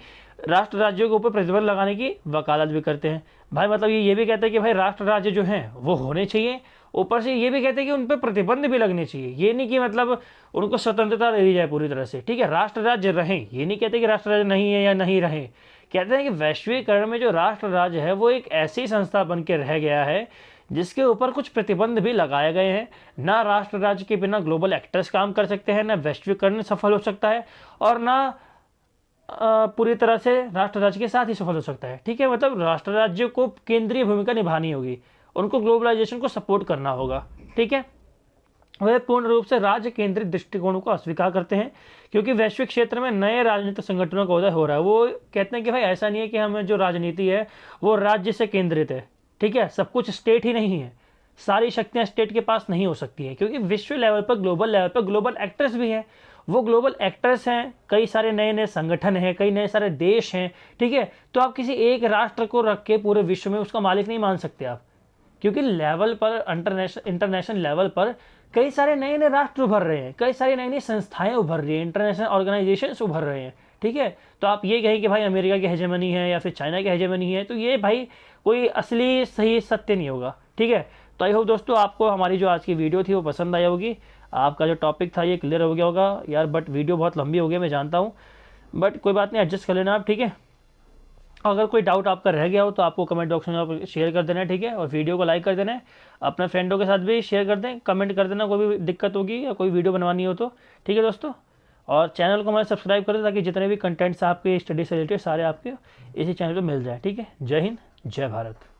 राष्ट्र राज्यों के ऊपर प्रतिबंध लगाने की वकालत भी करते हैं। भाई मतलब ये भी कहते हैं कि भाई राष्ट्र राज्य जो हैं वो होने चाहिए, ऊपर से ये भी कहते हैं कि उन पर प्रतिबंध भी लगने चाहिए। ये नहीं कि मतलब उनको स्वतंत्रता दे दी जाए पूरी तरह से। ठीक है, राष्ट्र राज्य रहें, ये नहीं कहते कि राष्ट्र राज्य नहीं है या नहीं रहे। कहते हैं कि वैश्वीकरण में जो राष्ट्र राज्य है वो एक ऐसी संस्था बन के रह गया है जिसके ऊपर कुछ प्रतिबंध भी लगाए गए हैं। ना राष्ट्र राज्य के बिना ग्लोबल एक्टर्स काम कर सकते हैं, ना वैश्वीकरण सफल हो सकता है, और ना पूरी तरह से राष्ट्र राज्य के साथ ही सफल हो सकता है। ठीक है, मतलब राष्ट्र राज्य को केंद्रीय भूमिका निभानी होगी, उनको ग्लोबलाइजेशन को सपोर्ट करना होगा। ठीक है, वे पूर्ण रूप से राज्य केंद्रित दृष्टिकोणों को अस्वीकार करते हैं क्योंकि वैश्विक क्षेत्र में नए राजनीतिक संगठनों का उदय हो रहा है। वो कहते हैं कि भाई ऐसा नहीं है कि हमें जो राजनीति है वो राज्य से केंद्रित है। ठीक है, सब कुछ स्टेट ही नहीं है, सारी शक्तियां स्टेट के पास नहीं हो सकती है, क्योंकि विश्व लेवल पर, ग्लोबल लेवल पर ग्लोबल एक्टर्स भी हैं। वो ग्लोबल एक्टर्स हैं, कई सारे नए नए संगठन हैं, कई नए सारे देश हैं। ठीक है, तो आप किसी एक राष्ट्र को रख के पूरे विश्व में उसका मालिक नहीं मान सकते आप, क्योंकि लेवल पर, इंटरनेशनल लेवल पर कई सारे नए नए राष्ट्र उभर रहे हैं, कई सारी नई नई संस्थाएं उभर रही हैं, इंटरनेशनल ऑर्गेनाइजेशंस उभर रहे हैं। ठीक है, तो आप ये कहें कि भाई अमेरिका की हेजेमनी है या फिर चाइना की हेजेमनी है, तो ये भाई कोई असली सही सत्य नहीं होगा। ठीक है, तो आई होप दोस्तों आपको हमारी जो आज की वीडियो थी वो पसंद आई होगी, आपका जो टॉपिक था ये क्लियर हो गया होगा यार। बट वीडियो बहुत लंबी हो गई, मैं जानता हूँ, बट कोई बात नहीं, एडजस्ट कर लेना आप। ठीक है, अगर कोई डाउट आपका रह गया हो तो आपको कमेंट बॉक्स में आप शेयर कर देना है। ठीक है, और वीडियो को लाइक कर देना है, अपने फ्रेंडों के साथ भी शेयर कर दें, कमेंट कर देना कोई भी दिक्कत होगी या कोई वीडियो बनवानी हो तो। ठीक है दोस्तों, और चैनल को हमारे सब्सक्राइब कर दें ताकि जितने भी कंटेंट्स आपके स्टडी से रिलेटेड सारे आपके इसी चैनल पर मिल जाए। ठीक है, जय हिंद, जय भारत।